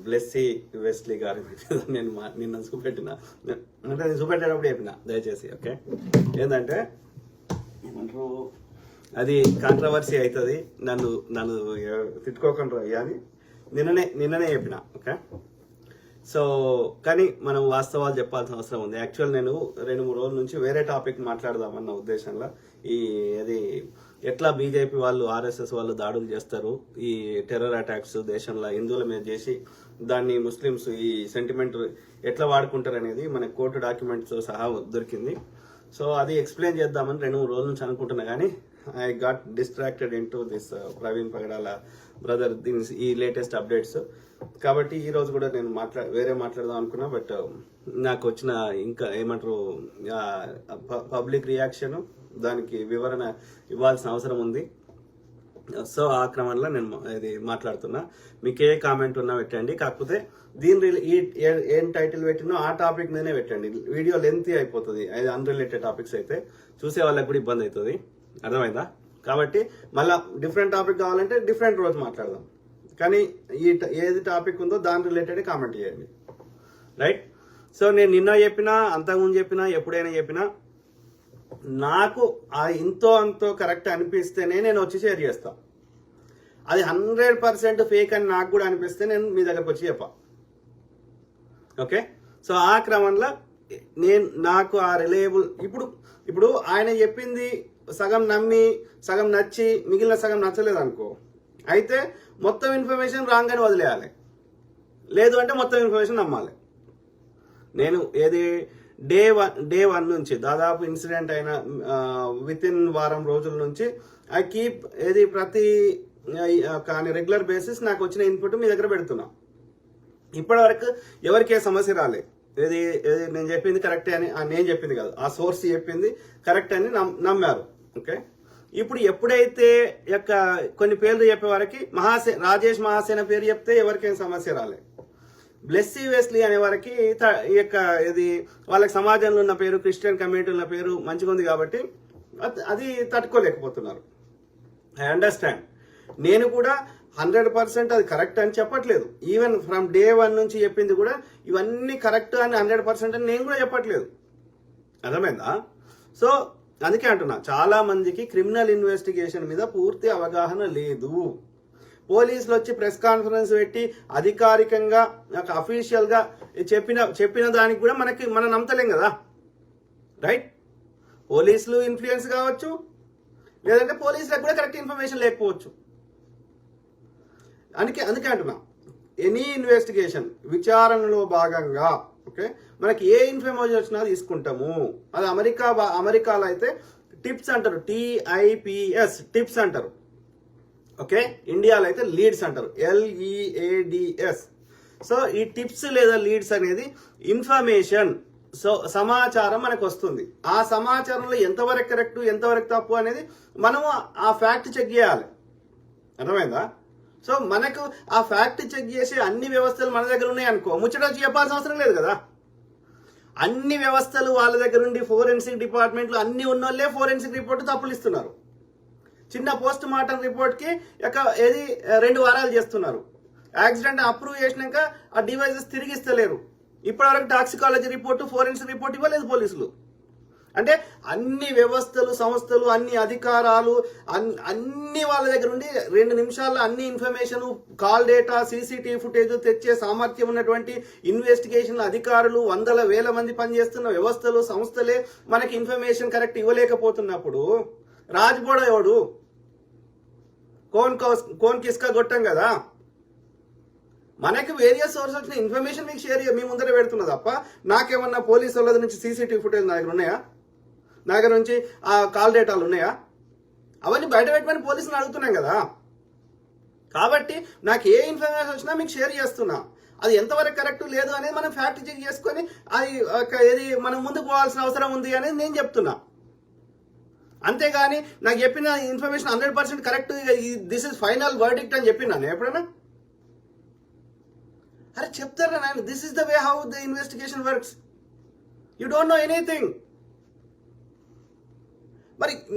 Blessy Wesley గారి మీద నేను నిన్న చూపెట్టిన, అంటే నేను చూపెట్టేటప్పుడు చెప్పిన దయచేసి. ఓకే, ఏంటంటే ఏమంటారు, అది కాంట్రవర్సీ అవుతుంది, నన్ను నన్ను తిట్టుకోకుండా అని నిన్ననే చెప్పిన. ఓకే, సో కానీ మనం వాస్తవాలు చెప్పాల్సిన అవసరం ఉంది. యాక్చువల్ నేను 2-3 రోజుల నుంచి వేరే టాపిక్ మాట్లాడదామన్న ఉద్దేశంలో, అది ఎట్లా బీజేపీ వాళ్ళు ఆర్ఎస్ఎస్ వాళ్ళు దాడులు చేస్తారు, ఈ టెర్రర్ అటాక్స్ దేశంలో హిందువుల మీద చేసి దాన్ని ముస్లిమ్స్ ఈ సెంటిమెంట్ ఎట్లా వాడుకుంటారు అనేది మనకి కోర్టు డాక్యుమెంట్స్తో సహా దొరికింది. సో అది ఎక్స్ప్లెయిన్ చేద్దామని 2-3 రోజుల నుంచి అనుకుంటున్నా, కానీ I got distracted in to this Praveen Pagadala brother ఈ లేటెస్ట్ అప్డేట్స్. కాబట్టి ఈ రోజు కూడా నేను వేరే మాట్లాడదాం అనుకున్నా, బట్ నాకు వచ్చిన ఇంకా ఏమంటారు పబ్లిక్ రియాక్షన్, దానికి వివరణ ఇవ్వాల్సిన అవసరం ఉంది. సో ఆ క్రమంలో నేను ఇది మాట్లాడుతున్నా. మీకు ఏ కామెంట్ ఉన్నా పెట్టండి, కాకపోతే దీని ఏం టైటిల్ పెట్టినో ఆ టాపిక్ మీదనే పెట్టండి. వీడియో లెంతీ అయిపోతుంది, అది అన్రిలేటెడ్ టాపిక్స్ అయితే చూసే వాళ్ళకి కూడా ఇబ్బంది అవుతుంది. అర్థమైందా? కాబట్టి మళ్ళీ డిఫరెంట్ టాపిక్ కావాలంటే డిఫరెంట్ రోజు మాట్లాడదాం, కానీ ఏది టాపిక్ ఉందో దాని రిలేటెడ్ కామెంట్ చేయండి, రైట్? సో నేను నిన్న చెప్పినా, అంతకుముందు చెప్పినా, ఎప్పుడైనా చెప్పినా, నాకు ఇంతో అంతో కరెక్ట్ అనిపిస్తేనే నేను వచ్చి షేర్ చేస్తా. అది 100% ఫేక్ అని నాకు కూడా అనిపిస్తే నేను మీ దగ్గరకు వచ్చి చెప్పా. ఓకే, సో ఆ క్రమంలో నాకు ఆ రిలయబుల్ ఇప్పుడు ఆయన చెప్పింది సగం నమ్మి సగం నచ్చి మిగిలిన సగం నచ్చలేదు అనుకో, అయితే మొత్తం ఇన్ఫర్మేషన్ రాంగ్ అని వదిలేయాలి, లేదు అంటే మొత్తం ఇన్ఫర్మేషన్ నమ్మాలి. నేను ఏది డే వన్ నుంచి దాదాపు ఇన్సిడెంట్ అయిన విత్ ఇన్ వారం రోజుల నుంచి ఐ కీప్ ప్రతి కానీ రెగ్యులర్ బేసిస్ నాకు వచ్చిన ఇన్పుట్ మీ దగ్గర పెడుతున్నా. ఇప్పటి వరకు ఎవరికి ఏ సమస్య రాలే. ఏది నేను చెప్పింది కరెక్టే అని, నేను చెప్పింది కాదు, ఆ సోర్స్ చెప్పింది కరెక్ట్ అని నమ్మారు. ఓకే, ఇప్పుడు ఎప్పుడైతే కొన్ని పేర్లు చెప్పే వారికి రాజేష్ మహాసేన పేరు చెప్తే ఎవరికేం సమస్య రాలే. బ్లెస్సీ వెస్లీ అనే వారికి ఇది వాళ్ళకి సమాజంలో ఉన్న పేరు, క్రిస్టియన్ కమ్యూనిటీలో ఉన్న పేరు మంచిగా ఉంది కాబట్టి అది తట్టుకోలేకపోతున్నారు. I understand. నేను కూడా 100% అది కరెక్ట్ అని చెప్పట్లేదు. ఈవెన్ ఫ్రమ్ డే 1 నుంచి చెప్పింది కూడా ఇవన్నీ కరెక్ట్ అని 100% అని నేను కూడా చెప్పట్లేదు. అర్థమైందా? సో అందుకే అంటున్నా, చాలా మందికి క్రిమినల్ ఇన్వెస్టిగేషన్ మీద పూర్తి అవగాహన లేదు. పోలీసులు వచ్చి ప్రెస్ కాన్ఫరెన్స్ పెట్టి అధికారికంగా అఫీషియల్ గా చెప్పిన దానికి కూడా మనం నమ్మతలేం కదా, రైట్? పోలీసులు ఇన్ఫ్లుయెన్స్ కావచ్చు, లేదంటే పోలీసులకు కూడా కరెక్ట్ ఇన్ఫర్మేషన్ లేకపోవచ్చు. అందుకే అంటున్నా, ఎనీ ఇన్వెస్టిగేషన్ విచారణలో భాగంగా ఓకే మనకి ఏ ఇన్ఫర్మేషన్ వచ్చినా తీసుకుంటాము. అది అమెరికాలో అయితే టిప్స్ అంటారు, TIPS టిప్స్ అంటారు. ఓకే, ఇండియాలో అయితే లీడ్స్ అంటారు, LEADS. సో ఈ టిప్స్ లేదా లీడ్స్ అనేది ఇన్ఫర్మేషన్, సో సమాచారం మనకు వస్తుంది. ఆ సమాచారంలో ఎంతవరకు కరెక్ట్ ఎంతవరకు తప్పు అనేది మనము ఆ ఫ్యాక్ట్ చెక్ చేయాలి. అర్థమైందా? సో మనకు ఆ ఫ్యాక్ట్ చెక్ చేసే అన్ని వ్యవస్థలు మన దగ్గర ఉన్నాయి అనుకో, ముచ్చట వచ్చి చెప్పాల్సిన అవసరం లేదు కదా. అన్ని వ్యవస్థలు వాళ్ళ దగ్గర నుండి ఫోరెన్సిక్ డిపార్ట్మెంట్లు అన్ని ఉన్నోళ్ళే ఫోరెన్సిక్ రిపోర్ట్ తప్పులు ఇస్తున్నారు. చిన్న పోస్ట్ మార్టం రిపోర్ట్కి 2 వారాలు చేస్తున్నారు. యాక్సిడెంట్ అప్రూవ్ చేసినాక ఆ డివైజెస్ తిరిగి ఇస్తలేరు. ఇప్పటివరకు టాక్సికాలజీ రిపోర్టు, ఫోరెన్సిక్ రిపోర్ట్ ఇవ్వలేదు పోలీసులు. అంటే అన్ని వ్యవస్థలు, సంస్థలు, అన్ని అధికారాలు అన్ని వాళ్ళ దగ్గర నుండి 2 నిమిషాల్లో అన్ని information, call data, CCTV footage తెచ్చే సామర్థ్యం ఉన్నటువంటి ఇన్వెస్టిగేషన్ అధికారులు 100,000 మంది పనిచేస్తున్న వ్యవస్థలు, సంస్థలే మనకి ఇన్ఫర్మేషన్ కరెక్ట్ ఇవ్వలేకపోతున్నప్పుడు రాజ్బోడ ఎవడు? కోన్ కిస్కా గొట్టం కదా. మనకి వేరియస్ సోర్స్ వచ్చిన ఇన్ఫర్మేషన్ మీకు మీ ముందర పెడుతున్నా తప్ప, నాకేమన్నా పోలీసు వాళ్ళ నుంచి CCTV ఫుటేజ్ నా దగ్గర ఉన్నాయా? నా దగ్గర నుంచి ఆ కాల్ డేటాలు ఉన్నాయా? అవన్నీ బయట పెట్టమని పోలీసులు అడుగుతున్నాం కదా. కాబట్టి నాకు ఏ ఇన్ఫర్మేషన్ వచ్చినా మీకు షేర్ చేస్తున్నా. అది ఎంతవరకు కరెక్ట్ లేదు అనేది మనం ఫ్యాక్ట్ చెక్ చేసుకొని అది మనం ముందుకు పోవాల్సిన అవసరం ఉంది అనేది నేను చెప్తున్నా. అంతేగాని నాకు చెప్పిన information 100% correct, this is final verdict అని చెప్పినా ఎప్పుడైనా? అరే చెప్తారా నాయన, this is the way how the investigation works. You don't know anything.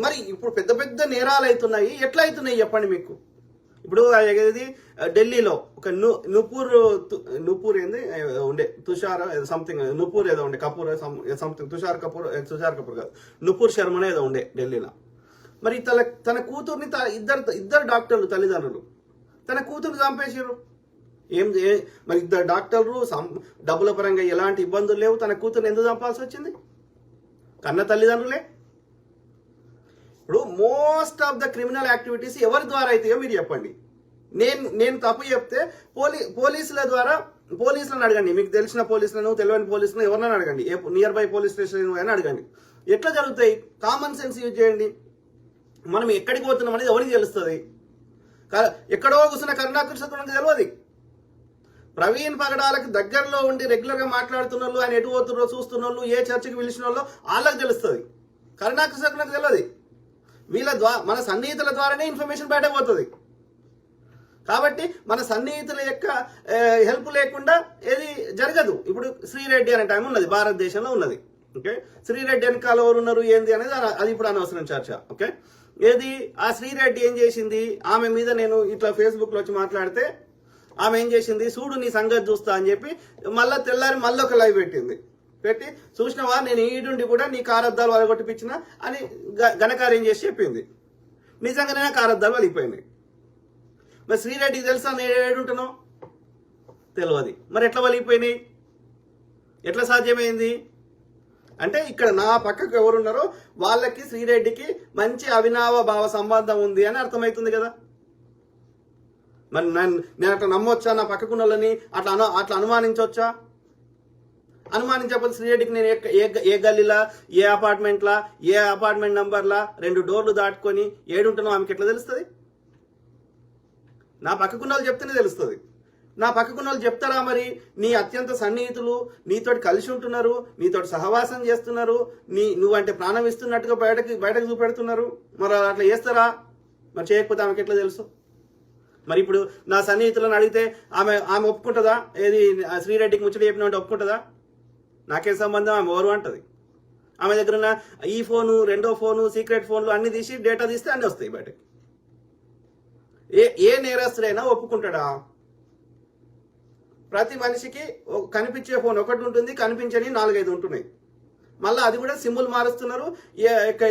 మరి ఇప్పుడు పెద్ద పెద్ద నేరాలు అవుతున్నాయి, ఎట్లా అవుతున్నాయి చెప్పండి మీకు. ఇప్పుడు ఇది ఢిల్లీలో ఒక నూపూర్ ఏంది ఉండే తుషార్ సంథింగ్ నూపూర్ ఏదో ఉండే కపూర్ సంథింగ్ తుషార్ కపూర్ కాదు నూపూర్ శర్మనే ఏదో ఉండే ఢిల్లీలో. మరి తన కూతుర్ని ఇద్దరు డాక్టర్లు తల్లిదండ్రులు తన కూతుర్ని చంపేసారు. మరి ఇద్దరు డాక్టర్లు డబ్బుల పరంగా ఎలాంటి ఇబ్బందులు లేవు, తన కూతుర్ని ఎందుకు చంపాల్సి వచ్చింది? కన్న తల్లిదండ్రులే. ఇప్పుడు most of the criminal activities ఎవరి ద్వారా అవుతాయో మీరు చెప్పండి. నేను తప్పు చెప్తే పోలీసుల ద్వారా పోలీసులను అడగండి, మీకు తెలిసిన పోలీసులను తెలియని పోలీసులను ఎవరినైనా అడగండి, నియర్ బై పోలీస్ స్టేషన్ అయినా అడగండి. ఎట్లా జరుగుతాయి? కామన్ సెన్స్ యూజ్ చేయండి. మనం ఎక్కడికి పోతున్నాం అనేది ఎవరికి తెలుస్తుంది? ఎక్కడో కూర్చున్న కరుణాకర్ శకునకు తెలియదు. ప్రవీణ్ పగడాలకు దగ్గరలో ఉండి రెగ్యులర్ గా మాట్లాడుతున్న వాళ్ళు, ఆయన ఎటు పోతున్నారో చూస్తున్న వాళ్ళు, ఏ చర్చకి పిలిచిన వాళ్ళు వాళ్ళకి తెలుస్తుంది. కరుణాకర్ శకునకు తెలియదు. వీళ్ళ ద్వారా మన సన్నిహితుల ద్వారానే ఇన్ఫర్మేషన్ బయటకు పోతుంది. కాబట్టి మన సన్నిహితుల యొక్క హెల్ప్ లేకుండా ఏది జరగదు. ఇప్పుడు శ్రీరెడ్డి అనే టైం ఉన్నది, భారతదేశంలో ఉన్నది. ఓకే, శ్రీరెడ్డి వెనకాల ఎవరు ఉన్నారు ఏంది అనేది అది ఇప్పుడు అనవసరం చర్చ. ఓకే, ఏది ఆ శ్రీరెడ్డి ఏం చేసింది? ఆమె మీద నేను ఇట్లా ఫేస్బుక్ లో వచ్చి మాట్లాడితే ఆమె ఏం చేసింది? చూడు నీ సంగతి చూస్తా అని చెప్పి మళ్ళా తెల్లారి మళ్ళీ ఒక లైవ్ పెట్టి చూసినవా నేను ఈడుండి కూడా నీ కారద్దాలు వలగొట్టిపించిన అని ఘనకార్యం చేసి చెప్పింది. నిజంగానే కారద్దాలు వలిగిపోయినాయి. మరి శ్రీరెడ్డికి తెలుసా నేను ఏడుంటున్నావు? తెలియదు. మరి ఎట్లా వలిగిపోయినాయి? ఎట్లా సాధ్యమైంది? అంటే ఇక్కడ నా పక్కకు ఎవరున్నారో వాళ్ళకి శ్రీరెడ్డికి మంచి అవినావ భావ సంబంధం ఉంది అని అర్థమవుతుంది కదా. మరి నేను అట్లా నమ్మొచ్చా? నా పక్కకున్న వాళ్ళని అట్లా అనుమానించవచ్చా? అనుమానించకపోతే శ్రీరెడ్డికి నేను ఏ గల్లీలా, ఏ అపార్ట్మెంట్లా, ఏ అపార్ట్మెంట్ నంబర్లా 2 డోర్లు దాటుకొని ఏడుంటున్నావు ఆమెకి ఎట్లా తెలుస్తుంది? నా పక్కకున్న వాళ్ళు చెప్తేనే తెలుస్తుంది. నా పక్కకున్న వాళ్ళు చెప్తారా? మరి నీ అత్యంత సన్నిహితులు నీతోటి కలిసి ఉంటున్నారు, నీతోటి సహవాసం చేస్తున్నారు, నువ్వంటే ప్రాణం ఇస్తున్నట్టుగా బయటకు చూపెడుతున్నారు. మరి అట్లా చేస్తారా? మరి చేయకపోతే ఆమెకి ఎట్లా తెలుసు? మరి ఇప్పుడు నా సన్నిహితులను అడిగితే ఆమె ఒప్పుకుంటుందా? ఏది శ్రీరెడ్డికి ముచ్చట చెప్పినట్టు ఒప్పుకుంటుందా? నాకే సంబంధం, ఆమె ఎవరు అంటది. ఆమె దగ్గర ఉన్న ఈ ఫోను, రెండో ఫోను, సీక్రెట్ ఫోన్లు అన్ని తీసి డేటా తీస్తే అన్నీ వస్తాయి బయటకి. ఏ నేరస్తుడైనా ఒప్పుకుంటాడా? ప్రతి మనిషికి కనిపించే ఫోన్ ఒకటి ఉంటుంది, కనిపించని 4-5 ఉంటున్నాయి. మళ్ళీ అది కూడా సిమ్ములు మారుస్తున్నారు.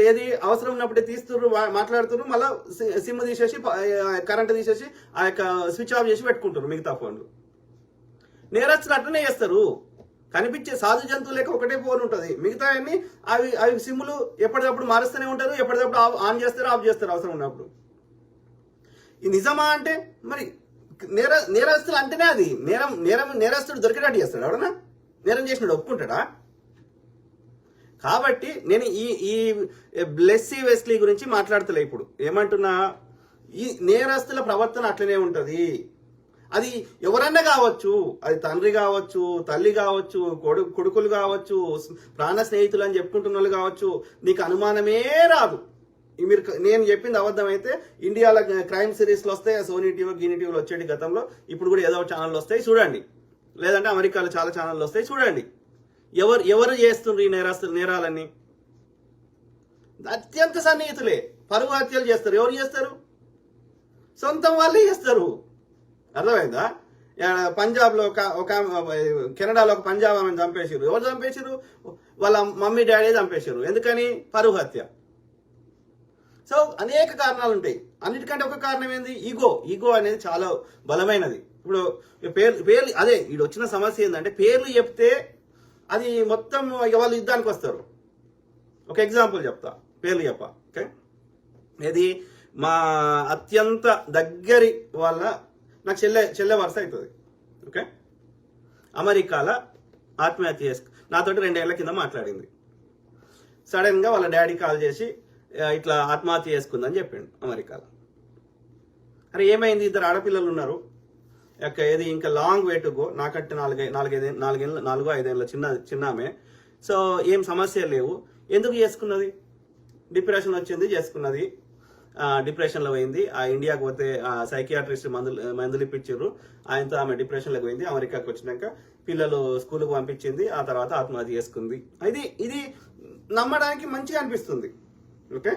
ఏది అవసరం ఉన్నప్పుడే తీస్తున్నారు, మాట్లాడుతున్నారు. మళ్ళీ సిమ్ తీసేసి కరెంట్ తీసేసి ఆ యొక్క స్విచ్ ఆఫ్ చేసి పెట్టుకుంటారు మిగతా ఫోన్లు. నేరస్తులు అట్లనే చేస్తారు. కనిపించే సాధు జంతువులేక ఒకటే ఫోన్ ఉంటుంది, మిగతా అన్ని అవి సిమ్ములు ఎప్పటికప్పుడు మారుస్తూనే ఉంటారు. ఎప్పటికప్పుడు ఆన్ చేస్తారు, ఆఫ్ చేస్తారు అవసరం ఉన్నప్పుడు. ఇది నిజమా అంటే మరి నేరస్తులు అంటేనే అది నేరస్తుడు దొరికేటట్టు చేస్తాడు. ఎవడన్నా నేరం చేసినాడు ఒప్పుకుంటాడా? కాబట్టి నేను ఈ బ్లెస్సీ వెస్లీ గురించి మాట్లాడతలే. ఇప్పుడు ఏమంటున్నా, ఈ నేరస్తుల ప్రవర్తన అట్లనే ఉంటది. అది ఎవరన్నా కావచ్చు, అది తండ్రి కావచ్చు, తల్లి కావచ్చు, కొడుకులు కావచ్చు, ప్రాణ స్నేహితులు అని చెప్పుకుంటున్న వాళ్ళు కావచ్చు. నీకు అనుమానమే రాదు. నేను చెప్పింది అబద్ధం అయితే ఇండియాలో క్రైమ్ సిరీస్లు వస్తాయి, సోనీ టీవీ, గినీ టీవీలో వచ్చేటి గతంలో. ఇప్పుడు కూడా ఏదో ఛానల్ వస్తాయి చూడండి, లేదంటే అమెరికాలో చాలా ఛానళ్ళు వస్తాయి చూడండి. ఎవరు చేస్తుండ్రు ఈ నేరాలన్నీ? అత్యంత సన్నిహితులే పరువు హత్యలు చేస్తారు. ఎవరు చేస్తారు? సొంతం వాళ్ళే చేస్తారు. అర్థమైందా? పంజాబ్లో ఒక కెనడాలో ఒక పంజాబ్ ఆమెను చంపేసారు. ఎవరు చంపేసారు? వాళ్ళ మమ్మీ డాడీ చంపేశారు. ఎందుకని? పరువు హత్య. సో అనేక కారణాలు ఉంటాయి. అన్నిటికంటే ఒక కారణం ఏంది? ఈగో అనేది చాలా బలమైనది. ఇప్పుడు పేర్లు అదే వీడు వచ్చిన సమస్య ఏంటంటే పేర్లు చెప్తే అది మొత్తం వాళ్ళు యుద్ధానికి వస్తారు. ఒక ఎగ్జాంపుల్ చెప్తా, పేర్లు చెప్పా. ఓకే, ఇది మా అత్యంత దగ్గరి వాళ్ళ నాకు చెల్లె వరుస అవుతుంది. ఓకే, అమెరికాలో ఆత్మహత్య నాతోటి 2 ఏళ్ల కింద మాట్లాడింది. సడన్ గా వాళ్ళ డాడీ కాల్ చేసి ఇట్లా ఆత్మహత్య చేసుకుందని చెప్పిండు అమెరికాలో. అరే ఏమైంది? 2 ఆడపిల్లలు ఉన్నారు, ఏది ఇంకా లాంగ్ వే టు గో. నాకంటే 4-5 ఏళ్ళ చిన్న ఆమె. సో ఏం సమస్యలు లేవు. ఎందుకు చేసుకున్నది? డిప్రెషన్ వచ్చింది, చేసుకున్నది. డిప్రెషన్లో పోయింది. ఆ ఇండియాకి పోతే సైకియాట్రిస్ట్ మందులు ఇప్పించారు. ఆయనతో ఆమె డిప్రెషన్లోకి పోయింది. అమెరికాకి వచ్చినాక పిల్లలు స్కూల్కి పంపించింది. ఆ తర్వాత ఆత్మహత్య చేసుకుంది. ఇది నమ్మడానికి మంచిగా అనిపిస్తుంది. ఓకే,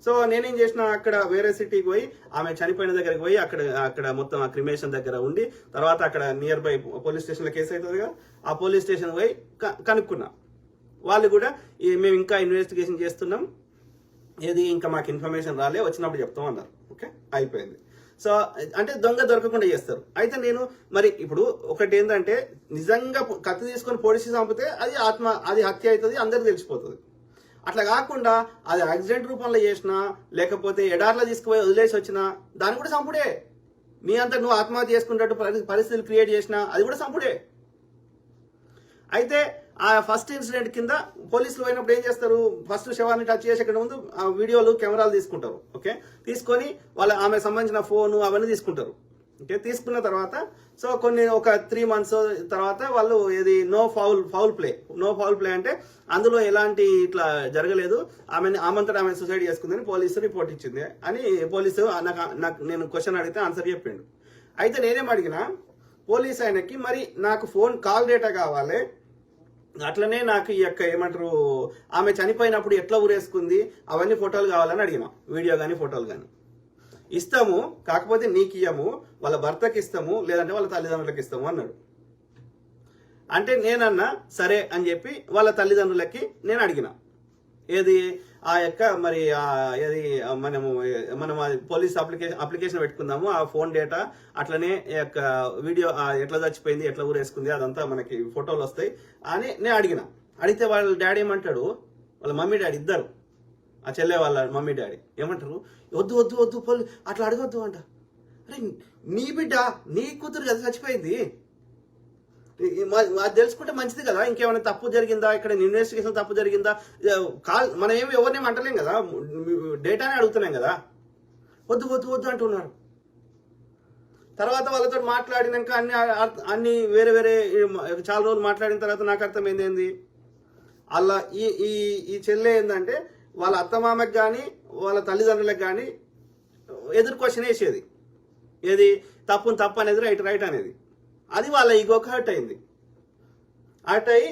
సో నేనేం చేసిన, అక్కడ వేరే సిటీకి పోయి ఆమె చనిపోయిన దగ్గరికి పోయి అక్కడ మొత్తం ఆ క్రిమేషన్ దగ్గర ఉండి, తర్వాత అక్కడ నియర్ బై పోలీస్ స్టేషన్లో కేసు అవుతుంది కదా, ఆ పోలీస్ స్టేషన్ పోయి కనుక్కున్నా. వాళ్ళు కూడా మేము ఇంకా ఇన్వెస్టిగేషన్ చేస్తున్నాం, ఏది ఇంకా మాకు ఇన్ఫర్మేషన్ రాలే, వచ్చినప్పుడు చెప్తాం అన్నారు. ఓకే, అయిపోయింది. సో అంటే దొంగ దొరకకుండా చేస్తారు. అయితే నేను మరి ఇప్పుడు ఒకటి ఏంటంటే, నిజంగా కత్తి తీసుకొని పొడిచి చంపితే అది హత్య అవుతుంది, అందరికి తెలిసిపోతుంది. అట్లా కాకుండా అది యాక్సిడెంట్ రూపంలో చేసినా, లేకపోతే ఎడార్లో తీసుకుపోయి వదిలేసి వచ్చినా, దాన్ని కూడా చంపుడే. నీ అంతా నువ్వు ఆత్మహత్య చేసుకున్నట్టు పరిస్థితులు క్రియేట్ చేసినా, అది కూడా చంపుడే. అయితే ఆ ఫస్ట్ ఇన్సిడెంట్ కింద పోలీసులు పోయినప్పుడు ఏం చేస్తారు, ఫస్ట్ శవాన్ని టచ్ చేసే ముందు ఆ వీడియోలు కెమెరాలు తీసుకుంటారు. ఓకే, తీసుకొని ఆమె సంబంధించిన ఫోను అవన్నీ తీసుకుంటారు. ఓకే, తీసుకున్న తర్వాత సో ఒక 3 months తర్వాత వాళ్ళు ఏది నో ఫౌల్ ప్లే అంటే అందులో ఎలాంటి ఇట్లా జరగలేదు, ఆమంతటా ఆమె సూసైడ్ చేసుకుందని పోలీసు రిపోర్ట్ ఇచ్చింది అని పోలీసు నాకు నేను క్వశ్చన్ అడిగితే ఆన్సర్ చెప్పిండు. అయితే నేనేం అడిగినా పోలీస్ ఆయనకి, మరి నాకు ఫోన్ కాల్ డేటా కావాలి, అట్లనే నాకు ఈ యొక్క ఏమంటారు ఆమె చనిపోయినప్పుడు ఎట్లా ఊరేసుకుంది అవన్నీ ఫోటోలు కావాలని అడిగినా, వీడియో కానీ ఫోటోలు కానీ. ఇస్తాము, కాకపోతే నీకు ఇయ్యము, వాళ్ళ భర్తకి ఇస్తాము, లేదంటే వాళ్ళ తల్లిదండ్రులకి ఇస్తాము అన్నాడు. అంటే నేనన్నా సరే అని చెప్పి వాళ్ళ తల్లిదండ్రులకి నేను అడిగిన, ఏది ఆ యొక్క మరి ఏది మనం పోలీస్ అప్లికేషన్ పెట్టుకుందాము, ఆ ఫోన్ డేటా అట్లనే యొక్క వీడియో ఎట్లా చచ్చిపోయింది, ఎట్లా ఊరేసుకుంది, అదంతా మనకి ఫోటోలు వస్తాయి అని నేను అడిగితే వాళ్ళ డాడీ ఏమంటాడు, వాళ్ళ మమ్మీ డాడీ ఇద్దరు, ఆ చెల్లె వాళ్ళ మమ్మీ డాడీ ఏమంటారు, వద్దు వద్దు వద్దు అట్లా అడగొద్దు అంట. అరే నీ బిడ్డ, నీ కూతురు కదా చచ్చిపోయింది, అది తెలుసుకుంటే మంచిది కదా. ఇంకేమైనా తప్పు జరిగిందా, ఇక్కడ ఇన్వెస్టిగేషన్ తప్పు జరిగిందా, మనం ఏమి ఎవరినేమి అంటలేం కదా, డేటానే అడుగుతున్నాం కదా. వద్దు వద్దు వద్దు అంటున్నారు. తర్వాత వాళ్ళతో మాట్లాడినాక అన్ని వేరే వేరే చాలా రోజులు మాట్లాడిన తర్వాత నాకు అర్థమైంది ఏంది, అలా ఈ చెల్లె ఏంటంటే వాళ్ళ అత్తమామకి కానీ వాళ్ళ తల్లిదండ్రులకు కానీ ఎదురు క్వశ్చన్ వేసేది, ఏది తప్పు అనేది రైట్ అనేది. అది వాళ్ళ ఈగోకి హర్ట్ అయింది. హర్ట్ అయ్యి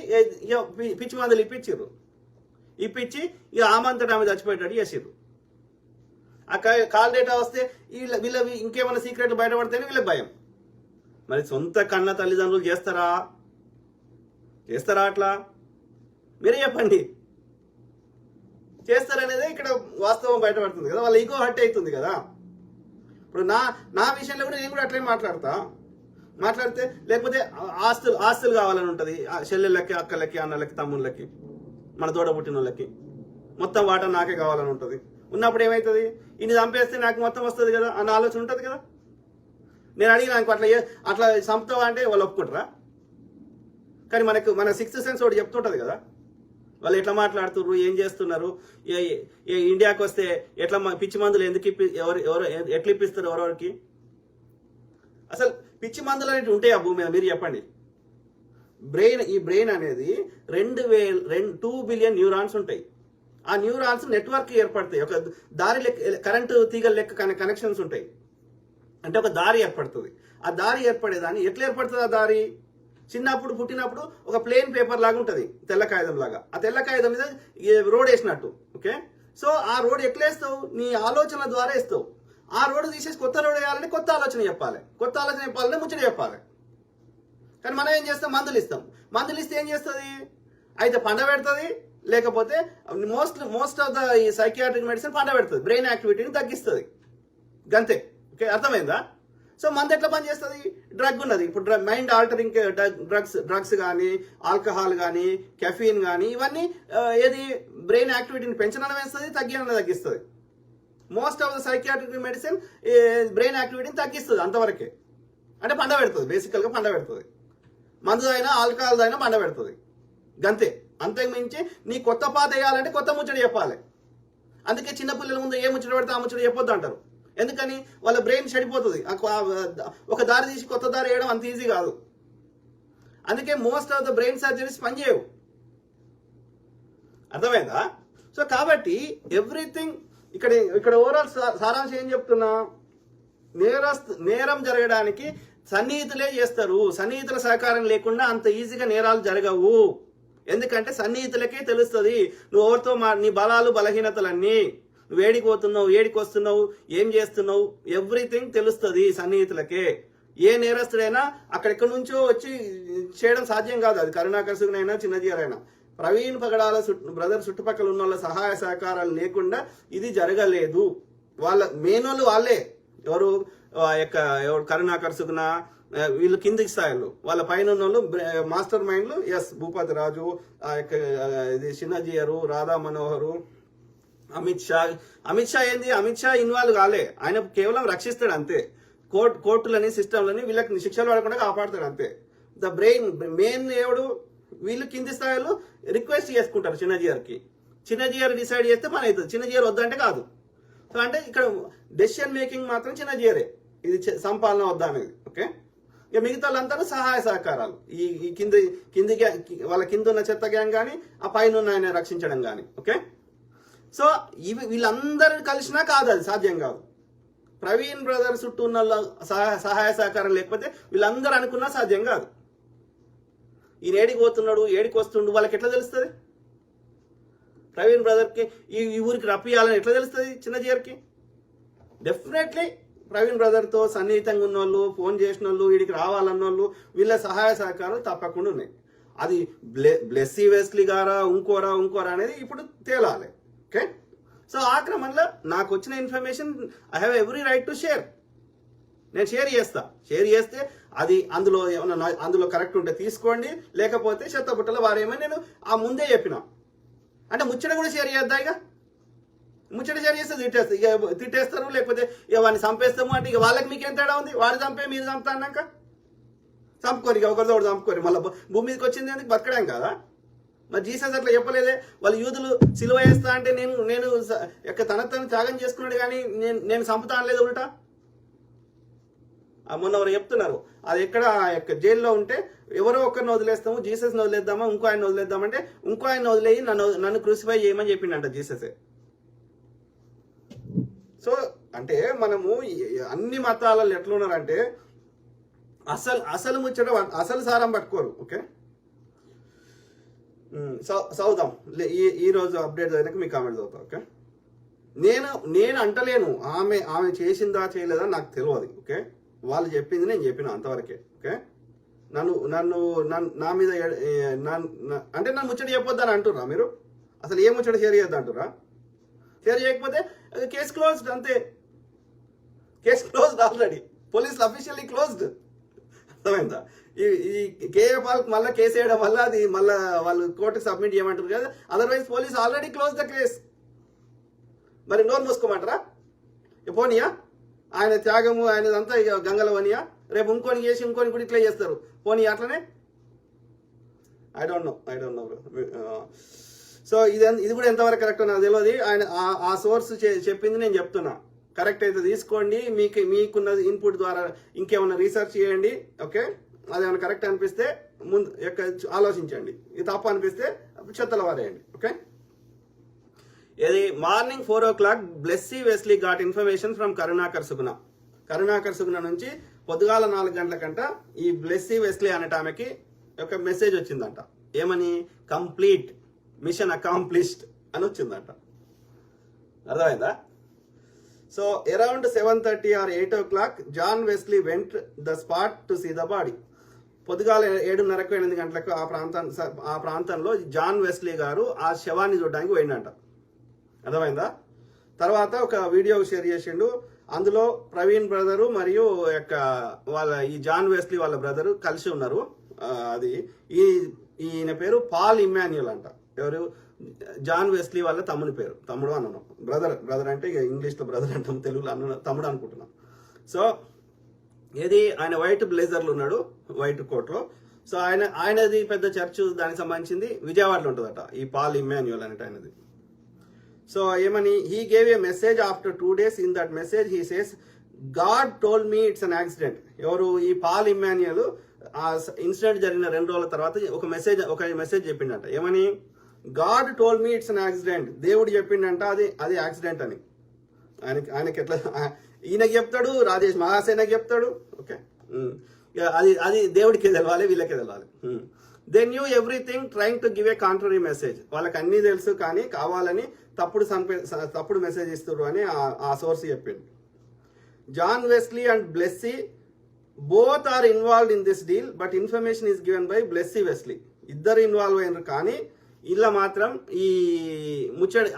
పిచ్చి మందులు ఇప్పించి ఇక ఆమంతటా ఆమె చచ్చిపోయేటట్టు చేసిర్రు. ఆ కాల్ డేటా వస్తే వీళ్ళ ఇంకేమైనా సీక్రెట్లు బయటపడితేనే వీళ్ళకి భయం. మరి సొంత కన్న తల్లిదండ్రులు చేస్తారా అట్లా? మీరే చెప్పండి, చేస్తారనేదే ఇక్కడ వాస్తవం బయటపడుతుంది కదా, వాళ్ళ ఈగో హర్ట్ అవుతుంది కదా. ఇప్పుడు నా విషయంలో కూడా నేను కూడా అట్లే మాట్లాడితే లేకపోతే ఆస్తులు కావాలని ఉంటుంది, చెల్లెళ్ళకి, అక్కలకి, అన్నలకి, తమ్ముళ్ళకి, మన తోడ పుట్టిన వాళ్ళకి మొత్తం వాటా నాకే కావాలని ఉంటుంది. ఉన్నప్పుడు ఏమవుతుంది, ఇన్ని చంపేస్తే నాకు మొత్తం వస్తుంది కదా అన్న ఆలోచన ఉంటుంది కదా. నేను అడిగిన అట్లా చంపుతావా అంటే వాళ్ళు ఒప్పుకుంటారా? కానీ మన 6th సెన్స్ ఒకటి చెప్తుంటుంది కదా, వాళ్ళు ఎట్లా మాట్లాడుతున్నారు, ఏం చేస్తున్నారు, ఇండియాకి వస్తే ఎట్లా పిచ్చి మందులు ఎందుకు ఎట్లా ఇప్పిస్తారు ఎవరెవరికి. అసలు పిచ్చి మందులు అనేవి ఉంటాయి ఆ భూమి మీద, మీరు చెప్పండి. ఈ బ్రెయిన్ అనేది 2 బిలియన్ న్యూరాన్స్ ఉంటాయి. ఆ న్యూరాన్స్ నెట్వర్క్ ఏర్పడతాయి, ఒక దారి లెక్క, కరెంటు తీగల లెక్క కనెక్షన్స్ ఉంటాయి. అంటే ఒక దారి ఏర్పడుతుంది. ఆ దారి ఏర్పడేదాన్ని ఎట్లా ఏర్పడుతుంది, ఆ దారి చిన్నప్పుడు పుట్టినప్పుడు ఒక ప్లేన్ పేపర్ లాగా ఉంటుంది, తెల్ల కాగితం లాగా. ఆ తెల్ల కాగితం మీద రోడ్ వేసినట్టు. ఓకే, సో ఆ రోడ్ ఎట్లా వేస్తావు, నీ ఆలోచనల ద్వారా వేస్తావు. ఆ రోడ్డు తీసేసి కొత్త రోడ్ వేయాలంటే కొత్త ఆలోచన చెప్పాలంటే ముచ్చట చెప్పాలి. కానీ మనం ఏం చేస్తాం, మందులు ఇస్తే ఏం చేస్తుంది, అయితే పండ పెడుతుంది, లేకపోతే most of the psychiatric medicine పండ పెడుతుంది, బ్రెయిన్ యాక్టివిటీని తగ్గిస్తుంది, గంతే. ఓకే, అర్థమైందా? సో మందు ఎట్లా పని చేస్తుంది, డ్రగ్ ఉన్నది. ఇప్పుడు మైండ్ ఆల్టరింగ్ డ్రగ్స్ కానీ, ఆల్కహాల్ కానీ, కెఫీన్ కానీ, ఇవన్నీ ఏది బ్రెయిన్ యాక్టివిటీని పెంచడం వేస్తుంది, తగ్గిస్తుంది. Most of the psychiatric medicine brain యాక్టివిటీని తగ్గిస్తుంది, అంతవరకే. అంటే పండ పెడుతుంది, బేసికల్గా పండ పెడుతుంది. మందు అయినా ఆల్కహాల్ అయినా పండ పెడుతుంది, గంతే. అంతకు మించి నీ కొత్త పాత వేయాలంటే కొత్త ముచ్చట చెప్పాలి. అందుకే చిన్నపిల్లల ముందు ఏ ముచ్చట పడితే ఆ ముచ్చట చెప్పొద్దు అంటారు. ఎందుకని, వాళ్ళ బ్రెయిన్ చెడిపోతుంది. ఒక దారి తీసి కొత్త దారి వేయడం అంత ఈజీ కాదు. అందుకే most of the brain surgeries పనిచేయవు. అర్థమైందా? సో కాబట్టి ఎవ్రీథింగ్ ఇక్కడ ఓవరాల్ సారాంశం ఏం చెప్తున్నా, నేరం జరగడానికి సన్నిహితులే చేస్తారు. సన్నిహితుల సహకారం లేకుండా అంత ఈజీగా నేరాలు జరగవు. ఎందుకంటే సన్నిహితులకే తెలుస్తుంది నువ్వు ఎవరితో నీ బలాలు బలహీనతలన్నీ. నువ్వు ఏడికి పోతున్నావు, ఏడికి వస్తున్నావు, ఏం చేస్తున్నావు, ఎవ్రీథింగ్ తెలుస్తుంది సన్నిహితులకే. ఏ నేరస్తుడైనా అక్కడెక్కడి నుంచో వచ్చి చేయడం సాధ్యం కాదు. అది కరుణాకర్ సుగునైనా చిన్నజీఆర్ అయినా. ప్రవీణ్ పగడాల బ్రదర్ చుట్టుపక్కల ఉన్న వాళ్ళ సహాయ సహకారాలు లేకుండా ఇది జరగలేదు. వాళ్ళ మెయిన్ వాళ్ళు వాళ్ళే. ఎవరు కరుణాకర్ సుగున, వీళ్ళు కిందికి స్థాయిలు, వాళ్ళ పైన ఉన్న వాళ్ళు మాస్టర్ మైండ్లు. ఎస్, భూపతి రాజు, ఇది చిన్నజీయరు, రాధా మనోహరు, అమిత్ షా ఏంది, అమిత్ షా ఇన్వాల్వ్ కాలే. ఆయన కేవలం రక్షిస్తాడు అంతే. కోర్టులని సిస్టంలని వీళ్ళకి శిక్షలు పడకుండా కాపాడుతాడు అంతే. ద బ్రెయిన్ మెయిన్ ఎవడు, వీళ్ళు కింది స్థాయిలో రిక్వెస్ట్ చేసుకుంటారు చిన్నజీఆర్కి. చిన్నజీఆర్ డిసైడ్ చేస్తే పని అవుతుంది, చిన్నజీఆర్ వద్దంటే కాదు. సో అంటే ఇక్కడ డెసిషన్ మేకింగ్ మాత్రం చిన్నజీఆరే, ఇది సంపాలన వద్దా అనేది. ఓకే, ఇక మిగతా వాళ్ళంతా సహాయ సహకారాలు. ఈ కింది వాళ్ళ కింద ఉన్న చెత్త గ్యాంగ్ కానీ, ఆ పైన ఉన్న ఆయన రక్షించడం కానీ. ఓకే, సో వీళ్ళందరూ కలిసినా కాదు, అది సాధ్యం కాదు. ప్రవీణ్ బ్రదర్ చుట్టూ ఉన్న సహాయ సహకారం లేకపోతే వీళ్ళందరూ అనుకున్నా సాధ్యం కాదు. ఈయన ఏడికి పోతున్నాడు, ఏడికి వస్తుండు, వాళ్ళకి ఎట్లా తెలుస్తుంది? ప్రవీణ్ బ్రదర్కి ఈ ఊరికి రప్పియాలని ఎట్లా తెలుస్తుంది చిన్నజీఆర్కి? డెఫినెట్లీ ప్రవీణ్ బ్రదర్తో సన్నిహితంగా ఉన్న వాళ్ళు, ఫోన్ చేసిన వాళ్ళు, వీడికి రావాలన్న వాళ్ళు, వీళ్ళ సహాయ సహకారాలు తప్పకుండా ఉన్నాయి. అది బ్లెస్సీ వెస్లీ గారా ఇంకోరా అనేది ఇప్పుడు తేలాలి. ఓకే, సో ఆ క్రమంలో నాకు వచ్చిన information I have every right to share. నేను షేర్ చేస్తే అది అందులో కరెక్ట్ ఉంటే తీసుకోండి, లేకపోతే చెత్తబుట్టలో వారేమని నేను ఆ ముందే చెప్పిన. అంటే ముచ్చట కూడా షేర్ చేద్దా? ఇక ముచ్చట షేర్ చేస్తే తిట్టేస్తారు, లేకపోతే ఇక వాడిని చంపేస్తాము అంటే ఇక వాళ్ళకి మీకేం తేడా ఉంది? వాడు చంపే మీరు చంపుతా అన్నాక చంపుకోరు, ఇక ఒకరితో ఒకటి చంపుకోరు. మళ్ళీ భూమి మీదకి వచ్చింది ఎందుకు బతకడం కదా? మరి జీసస్ అట్లా చెప్పలేదే. వాళ్ళు యూదులు సిలువ వేస్తా అంటే నేను తన త్యాగం చేసుకున్నాడు కానీ నేను చంపుతా అనలేదు ఉల్టా. మొన్న ఎవరు చెప్తున్నారు, అది ఎక్కడ జైల్లో ఉంటే ఎవరో ఒక్కరిని వదిలేస్తాము, జీసస్ని వదిలేద్దామా, ఇంకో ఆయన వదిలేద్దామంటే ఇంకో ఆయన వదిలేయి నన్ను క్రూసిఫై చేయమని చెప్పిండంట జీససే. సో అంటే మనము అన్ని మతాలలో ఎట్లా ఉన్నారంటే అసలు ముచ్చట అసలు సారం పట్టుకోరు. ఓకే, చదువుదాం. ఈ రోజు అప్డేట్ అయినాక మీ కామెంట్ చదువుతాం. ఓకే, నేను అంటలేను ఆమె చేసిందా చేయలేదా నాకు తెలియదు. ఓకే, వాళ్ళు చెప్పింది నేను చెప్పిన అంతవరకే. ఓకే, నా మీద అంటే నన్ను ముచ్చట చెప్పొద్దని అంటుర్రా మీరు? అసలు ఏ ముచ్చట షేర్ చేయొద్దు అంటురా? షేర్ చేయకపోతే కేసు క్లోజ్డ్ అంతే. కేసు క్లోజ్డ్ ఆల్రెడీ, పోలీసులు అఫీషియల్లీ క్లోజ్డ్. అర్థమైందా? ఈ కేఏ పాల్కి మళ్ళీ కేసు వేయడం వల్ల అది మళ్ళీ వాళ్ళు కోర్టుకు సబ్మిట్ చేయమంటారు కదా. Otherwise police already close the case. మరి నోరు మూసుకోమంటారా? పోనీయా ఆయన త్యాగము ఆయనదంతా ఇక గంగలవనియా? రేపు ఇంకొని చేసి ఇంకొని కూడా ఇట్లా చేస్తారు. పోనీ అట్లనే I don't know bro. So ఇది కూడా ఎంతవరకు కరెక్ట్ నాకు తెలియదు. ఆయన ఆ సోర్స్ చెప్పింది నేను చెప్తున్నా. కరెక్ట్ అయితే తీసుకోండి, మీకున్న ఇన్పుట్ ద్వారా ఇంకేమైనా రీసెర్చ్ చేయండి. ఓకే, అదేమైనా కరెక్ట్ అనిపిస్తే ముందు ఆలోచించండి, ఇది తప్పు అనిపిస్తే చెత్తల వారేయండి. ఓకే, ఇది morning 4 o'clock Blessy Wesley got information from Karunakar Suguna నుంచి పొద్దుగాల 4 గంటలకంట ఈ బ్లెస్సీ వెస్లీ అనేట ఆమెకి ఒక మెసేజ్ వచ్చిందంట. ఏమని? కంప్లీట్ మిషన్ అకాంప్లిష్డ్ అని వచ్చిందంట. అర్థమైందా? So around 7:30 or 8 o'clock John Wesley went the spot to see the body. పొద్దుగాల 7:30 8 గంటలకు ఆ ప్రాంతంలో జాన్ వెస్లీ గారు ఆ శవాన్ని చూడడానికి పోయిందంట. అర్థమైందా? తర్వాత ఒక వీడియో షేర్ చేసిండు. అందులో ప్రవీణ్ బ్రదరు మరియు ఈ జాన్ వెస్లీ వాళ్ళ బ్రదరు కలిసి ఉన్నారు. అది ఈయన పేరు పాల్ ఇమ్మాన్యుయల్ అంట. ఎవరు? జాన్ వెస్లీ వాళ్ళ తమ్ముని పేరు. తమ్ముడు అన్నాను, బ్రదర్ అంటే ఇక ఇంగ్లీష్లో బ్రదర్ అంటాం, తెలుగులో అన్న తమ్ముడు అనుకుంటున్నాం. సో ఆయన వైట్ బ్లేజర్లు ఉన్నాడు, వైట్ కోట్లో. సో ఆయనది పెద్ద చర్చ్, దానికి సంబంధించింది విజయవాడలో ఉంటుందట ఈ పాల్ ఇమ్మాన్యుయల్ అనేట ఆయనది. సో ఏమని? He gave a message after 2 days. In that message he says God told me it's an accident. ఎవరు? ఈ పాల్ ఇమ్మాన్యుయల్ ఆ ఇన్సిడెంట్ జరిగిన 2 రోజుల తర్వాత ఒక మెసేజ్ చెప్పిండట. ఏమని? God told me it's an accident. దేవుడు చెప్పిండంట అది యాక్సిడెంట్ అని. ఆయనకి ఎట్లా? ఈయనకి చెప్తాడు, రాజేష్ మహాసేనకి చెప్తాడు. ఓకే, అది దేవుడికి తెలవాలి, వీళ్ళకే తెలవాలి. They knew everything trying to give a contrary message. వాళ్ళకి అన్నీ తెలుసు కానీ కావాలని తప్పుడు మెసేజ్ ఇస్తారు అని ఆ సోర్స్ చెప్పిండు. John Wesley and Blessy both are involved in this deal but information is given by Blessy Wesley. ఇద్దరు ఇన్వాల్వ్ అయినారు కానీ ఇలా మాత్రం ఈ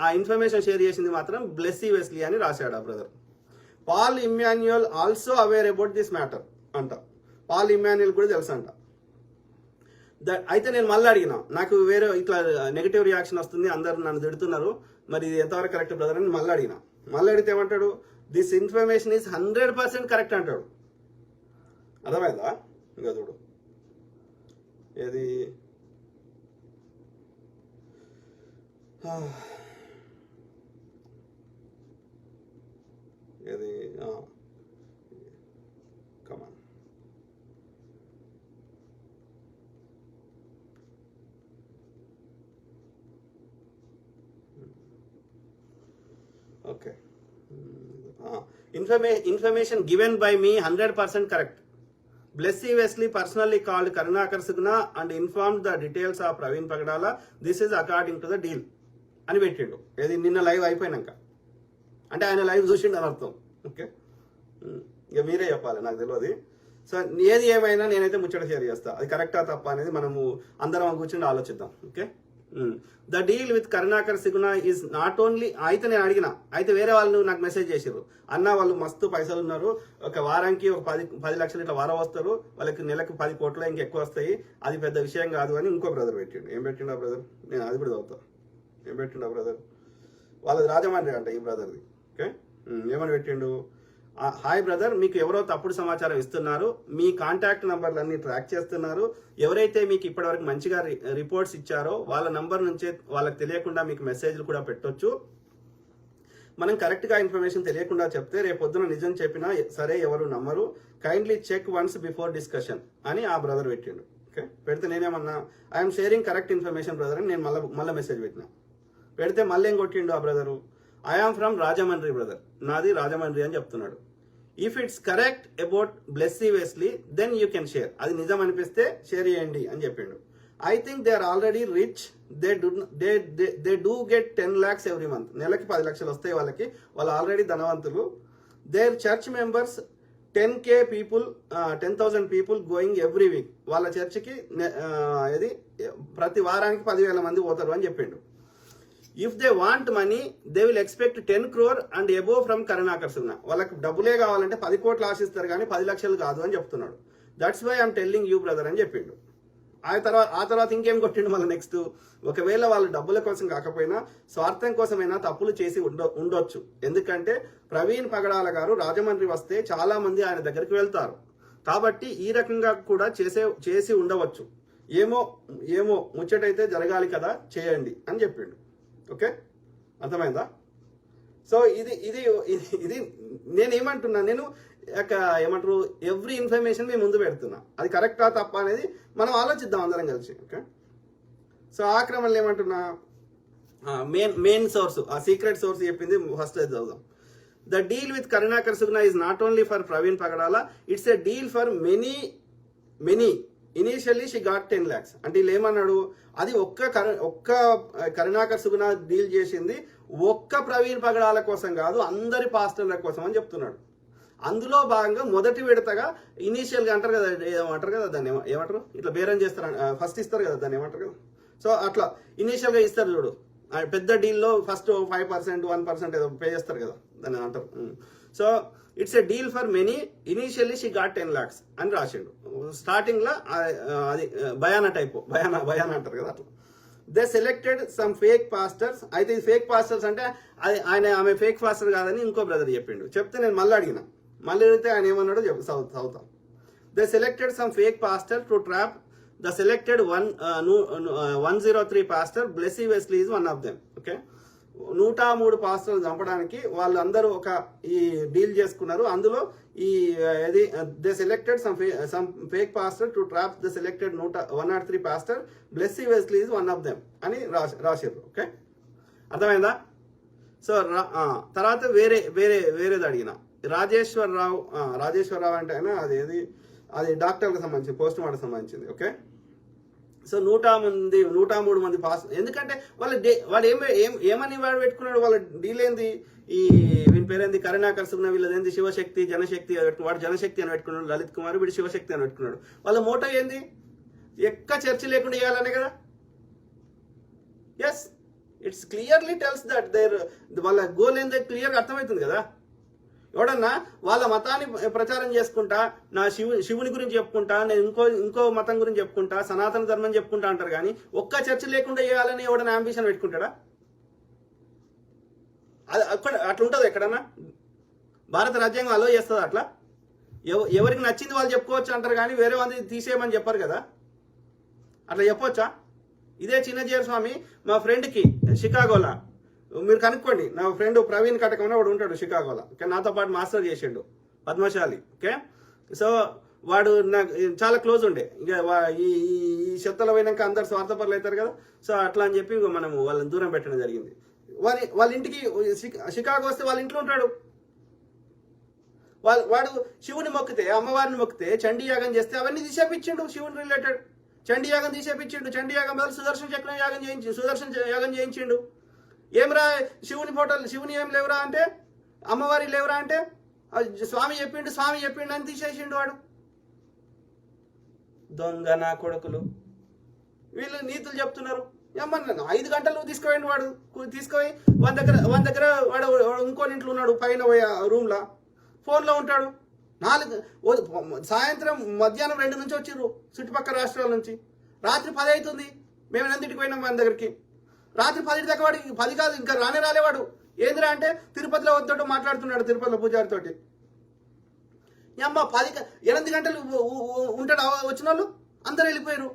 ఆ ఇన్ఫర్మేషన్ షేర్ చేసింది మాత్రం బ్లెస్సీ వెస్లీ అని రాశాడు ఆ brother. Paul Immanuel also aware about this matter అంట. పాల్ ఇమ్మాన్యుయల్ కూడా తెలుసు అంట. అయితే నేను మళ్ళీ అడిగిన, నాకు వేరే ఇట్లా నెగిటివ్ రియాక్షన్ వస్తుంది, అందరు నన్ను తిడుతున్నారు, మరి ఇది ఎంతవరకు కరెక్ట్ బ్రదర్ అని మళ్ళీ అడిగిన. మళ్ళీ అడిగితే ఏమంటాడు, దిస్ ఇన్ఫర్మేషన్ ఈజ్ 100% కరెక్ట్ అంటాడు. అర్థమైందా? ఇంకా చూడు ఏది ఏది come on okay. Information given by me 100% correct. Blessy Wesley personally called Karunakar Sugna and informed the details of Praveen Pagdala. This is according to the deal అని పెట్టిండు. ఏది నిన్న లైవ్ అయిపోయినాక, అంటే ఆయన లైవ్ చూసిండు అని అర్థం. ఓకే, ఇక మీరే చెప్పాలి, నాకు తెలియదు. సో ఏది ఏమైనా నేనైతే ముచ్చట షేర్ చేస్తా, అది కరెక్టా తప్ప అనేది మనము అందరం కూర్చొని ఆలోచిద్దాం. Okay, the deal with Karunakar Suguna is not only. అయితే నేను అడిగిన, అయితే వేరే వాళ్ళు నాకు మెసేజ్ చేసారు, అన్న వాళ్ళు మస్తు పైసలు ఉన్నారు, ఒక వారానికి ఒక 10 లక్షలు ఇట్లా వారం వస్తారు, వాళ్ళకి నెలకు 10 కోట్లు ఇంకెక్కువ వస్తాయి, అది పెద్ద విషయం కాదు అని ఇంకో బ్రదర్ పెట్టిండు. ఏం పెట్టిండు ఆ బ్రదర్? నేను అది కూడా చదువుతా. ఏం పెట్టిండు ఆ బ్రదర్? వాళ్ళది రాజమండ్రి అంట ఈ బ్రదర్ది. ఓకే, ఏమని పెట్టిండు? హాయ్ బ్రదర్, మీకు ఎవరో తప్పుడు సమాచారం ఇస్తున్నారు, మీ కాంటాక్ట్ నంబర్లన్నీ ట్రాక్ చేస్తున్నారు, ఎవరైతే మీకు ఇప్పటివరకు మంచిగా రిపోర్ట్స్ ఇచ్చారో వాళ్ళ నంబర్ నుంచే వాళ్ళకి తెలియకుండా మీకు మెసేజ్లు కూడా పెట్టొచ్చు. మనం కరెక్ట్గా ఇన్ఫర్మేషన్ తెలియకుండా చెప్తే రేపొద్దున నిజం చెప్పినా సరే ఎవరు నమ్మరు, kindly check once before discussion అని ఆ బ్రదర్ పెట్టిండు. ఓకే, పెడితే నేనేమన్నా I'm sharing correct information brother అని నేను మళ్ళీ మెసేజ్ పెట్టినా. పెడితే మళ్ళీ ఏం కొట్టిండు ఆ brother, I am from Rajahmundry brother, నాది రాజమండ్రి అని చెప్తున్నాడు. If it's correct about Blessy Wesley then you can share. అది నిజం అనిపిస్తే షేర్ చేయండి అని చెప్పిండు. I think they are already rich, they do get 10 lakhs every month. నెలకి 10 లక్షలు వస్తాయి వాళ్ళకి, వాళ్ళు ఆల్రెడీ ధనవంతులు. Their church members 10K people, 10,000 people going every week. వాళ్ళ చర్చికి ఇది ప్రతి వారానికి 10,000 మంది పోతారు అని చెప్పిండు. If they want money they will expect 10 crore and above from Karunakar Sugna. వాళ్ళకి డబ్బులే కావాలంటే 10 కోట్లు ఆశిస్తారు కానీ 10 లక్షలు కాదు అని చెప్తున్నాడు. That's why I'm telling you brother అని చెప్పిండు. ఆ తర్వాత ఇంకేం కొట్టిండు మళ్ళీ నెక్స్ట్, ఒకవేళ వాళ్ళు డబ్బుల కోసం కాకపోయినా స్వార్థం కోసమైనా తప్పులు చేసి ఉండొచ్చు. ఎందుకంటే ప్రవీణ్ పగడాల గారు రాజమండ్రి వస్తే చాలా మంది ఆయన దగ్గరికి వెళ్తారు, కాబట్టి ఈ రకంగా కూడా చేసి ఉండవచ్చు. ఏమో ముచ్చటైతే జరగాలి కదా, చేయండి అని చెప్పిండు. ఓకే, అర్థమైందా? సో ఇది నేనేమంటున్నా, నేను ఏమంటారు ఎవ్రీ ఇన్ఫర్మేషన్ మీ ముందు పెడుతున్నా, అది కరెక్టా తప్ప అనేది మనం ఆలోచిద్దాం అందరం కలిసి. ఓకే, సో ఆ క్రమంలో ఏమంటున్నా, మెయిన్ సోర్స్, ఆ సీక్రెట్ సోర్స్ చెప్పింది ఫస్ట్ అది చదువుదాం. The deal with Karunakar Sugna is not only for Praveen Pagadala, it's a deal for many. Initially she got 10 lakhs. అంటే వీళ్ళు ఏమన్నాడు, అది ఒక్క కరుణాకర్ సుగ్నా డీల్ చేసింది ఒక్క ప్రవీణ్ పగడాల కోసం కాదు, అందరి పాస్టర్ల కోసం అని చెప్తున్నాడు. అందులో భాగంగా మొదటి విడతగా ఇనీషియల్గా అంటారు కదా దాన్ని ఏమంటారు, ఇట్లా బేరం చేస్తారు, ఫస్ట్ ఇస్తారు కదా దాన్ని ఏమంటారు కదా. సో అట్లా ఇనీషియల్గా ఇస్తారు చూడు, పెద్ద డీల్లో ఫస్ట్ 5%, 1% ఏదో పే చేస్తారు కదా, దాన్ని అంటారు. So it's a deal for many, initially she got 10 lakhs అని రాసిండు. స్టార్టింగ్ లో అది బయానా టైప్, బయానా అంటారు కదా అట్లా. They selected some fake pastors. అయితే ఇది ఫేక్ పాస్టర్స్ అంటే ఆమె ఫేక్ పాస్టర్ కాదని ఇంకో బ్రదర్ చెప్పిండు. చెప్తే నేను మళ్ళీ అడిగితే ఆయన ఏమన్నాడో చదువుతాం. They selected some fake pastor to trap the selected 103 pastor. Blessy Wesley is one of them. Okay, 103 పాస్టర్లు చంపడానికి వాళ్ళందరూ ఒక ఈ డీల్ చేసుకున్నారు. అందులో they selected some fake pastor to trap the selected 103 pastor. Blessy Wesley is one of them అని రాశారు. Okay, అర్థమైందా? సో తర్వాత వేరేది అడిగిన రాజేశ్వరరావు అంటే ఆయన అది డాక్టర్కి సంబంధించి పోస్ట్ మార్టం సంబంధించింది. ఓకే, సో 103 మంది పాస్. ఎందుకంటే వాడు ఏమని వాడు పెట్టుకున్నాడు, వాళ్ళ డీల్ ఏంది, ఈ వీని పేరేంది కరుణాకర్ సుగ్న, వీళ్ళదేంది శివశక్తి జనశక్తి వాడు జనశక్తి అని పెట్టుకున్నాడు, లలిత్ కుమార్ వీడు శివశక్తి అని పెట్టుకున్నాడు. వాళ్ళ మోటో ఏంది, చర్చ లేకుండా చేయాలనే కదా. Yes, it's clearly tells that వాళ్ళ గోల్ ఏందో క్లియర్గా అర్థమవుతుంది కదా. ఎవడన్నా వాళ్ళ మతాన్ని ప్రచారం చేసుకుంటా, నా శివుని గురించి చెప్పుకుంటా, నేను ఇంకో మతం గురించి చెప్పుకుంటా, సనాతన ధర్మం చెప్పుకుంటా అంటారు. కానీ ఒక్క చర్చ లేకుండా చేయాలని ఎవడన్నా అంబిషన్ పెట్టుకుంటాడా? అది అట్లా ఉంటుంది ఎక్కడన్నా? భారత రాజ్యాంగం అలో చేస్తుంది అట్లా? ఎవరికి నచ్చింది వాళ్ళు చెప్పుకోవచ్చు అంటారు, కానీ వేరే వాళ్ళని తీసేయమని చెప్పారు కదా. అట్లా చెప్పొచ్చా? ఇదే చిన్నజీయర్ స్వామి మా ఫ్రెండ్కి షికాగోలా, మీరు కనుక్కోండి, నా ఫ్రెండ్ ప్రవీణ్ కటకం వాడు ఉంటాడు షికాగోలో, నాతో పాటు మాస్టర్ చేసిండు, పద్మశాలి. ఓకే, సో వాడు నాకు చాలా క్లోజ్ ఉండే. ఇక ఈ చెత్తలో పోయినాక అందరు స్వార్థపరులు అవుతారు కదా. సో అట్లా అని చెప్పి మనము వాళ్ళని దూరం పెట్టడం జరిగింది. వాళ్ళ ఇంటికి షికాగో వస్తే వాళ్ళ ఇంట్లో ఉంటాడు. వాడు శివుని మొక్కితే, అమ్మవారిని మొక్కితే, చండీ యాగం చేస్తే అవన్నీ తీసేపించిండు. శివుని రిలేటెడ్ చండీ యాగం తీసేపించిండు. చండీ యాగం బదులు సుదర్శన చక్రం యాగం చేయించిండు. ఏమరా శివుని ఫోటోలు, శివుని ఏం లేవురా అంటే, అమ్మవారి లేవురా అంటే, స్వామి చెప్పిండు అని తీసేసిండు వాడు. దొంగ నా కొడుకులు వీళ్ళు నీతులు చెప్తున్నారు. ఏమన్నా 5 గంటలు తీసుకుపోయిండు వాడు. తీసుకుపోయి వాళ్ళ దగ్గర వాడు ఇంకో ఇంట్లో ఉన్నాడు, పైన రూమ్లో ఫోన్లో ఉంటాడు. సాయంత్రం మధ్యాహ్నం 2 నుంచి వచ్చిర్రు చుట్టుపక్కల రాష్ట్రాల నుంచి. రాత్రి 10 అవుతుంది, మేము ఎందుకు పోయినాం మన దగ్గరికి. రాత్రి 10 దాకా వాడికి 10 కాదు, ఇంకా రాలేవాడు. ఏందిరా అంటే తిరుపతిలో వద్దతో మాట్లాడుతున్నాడు, తిరుపతిలో పూజారితోటి. అమ్మ 8 గంటలు ఉంటాడు వచ్చిన వాళ్ళు, అందరు వెళ్ళిపోయారు.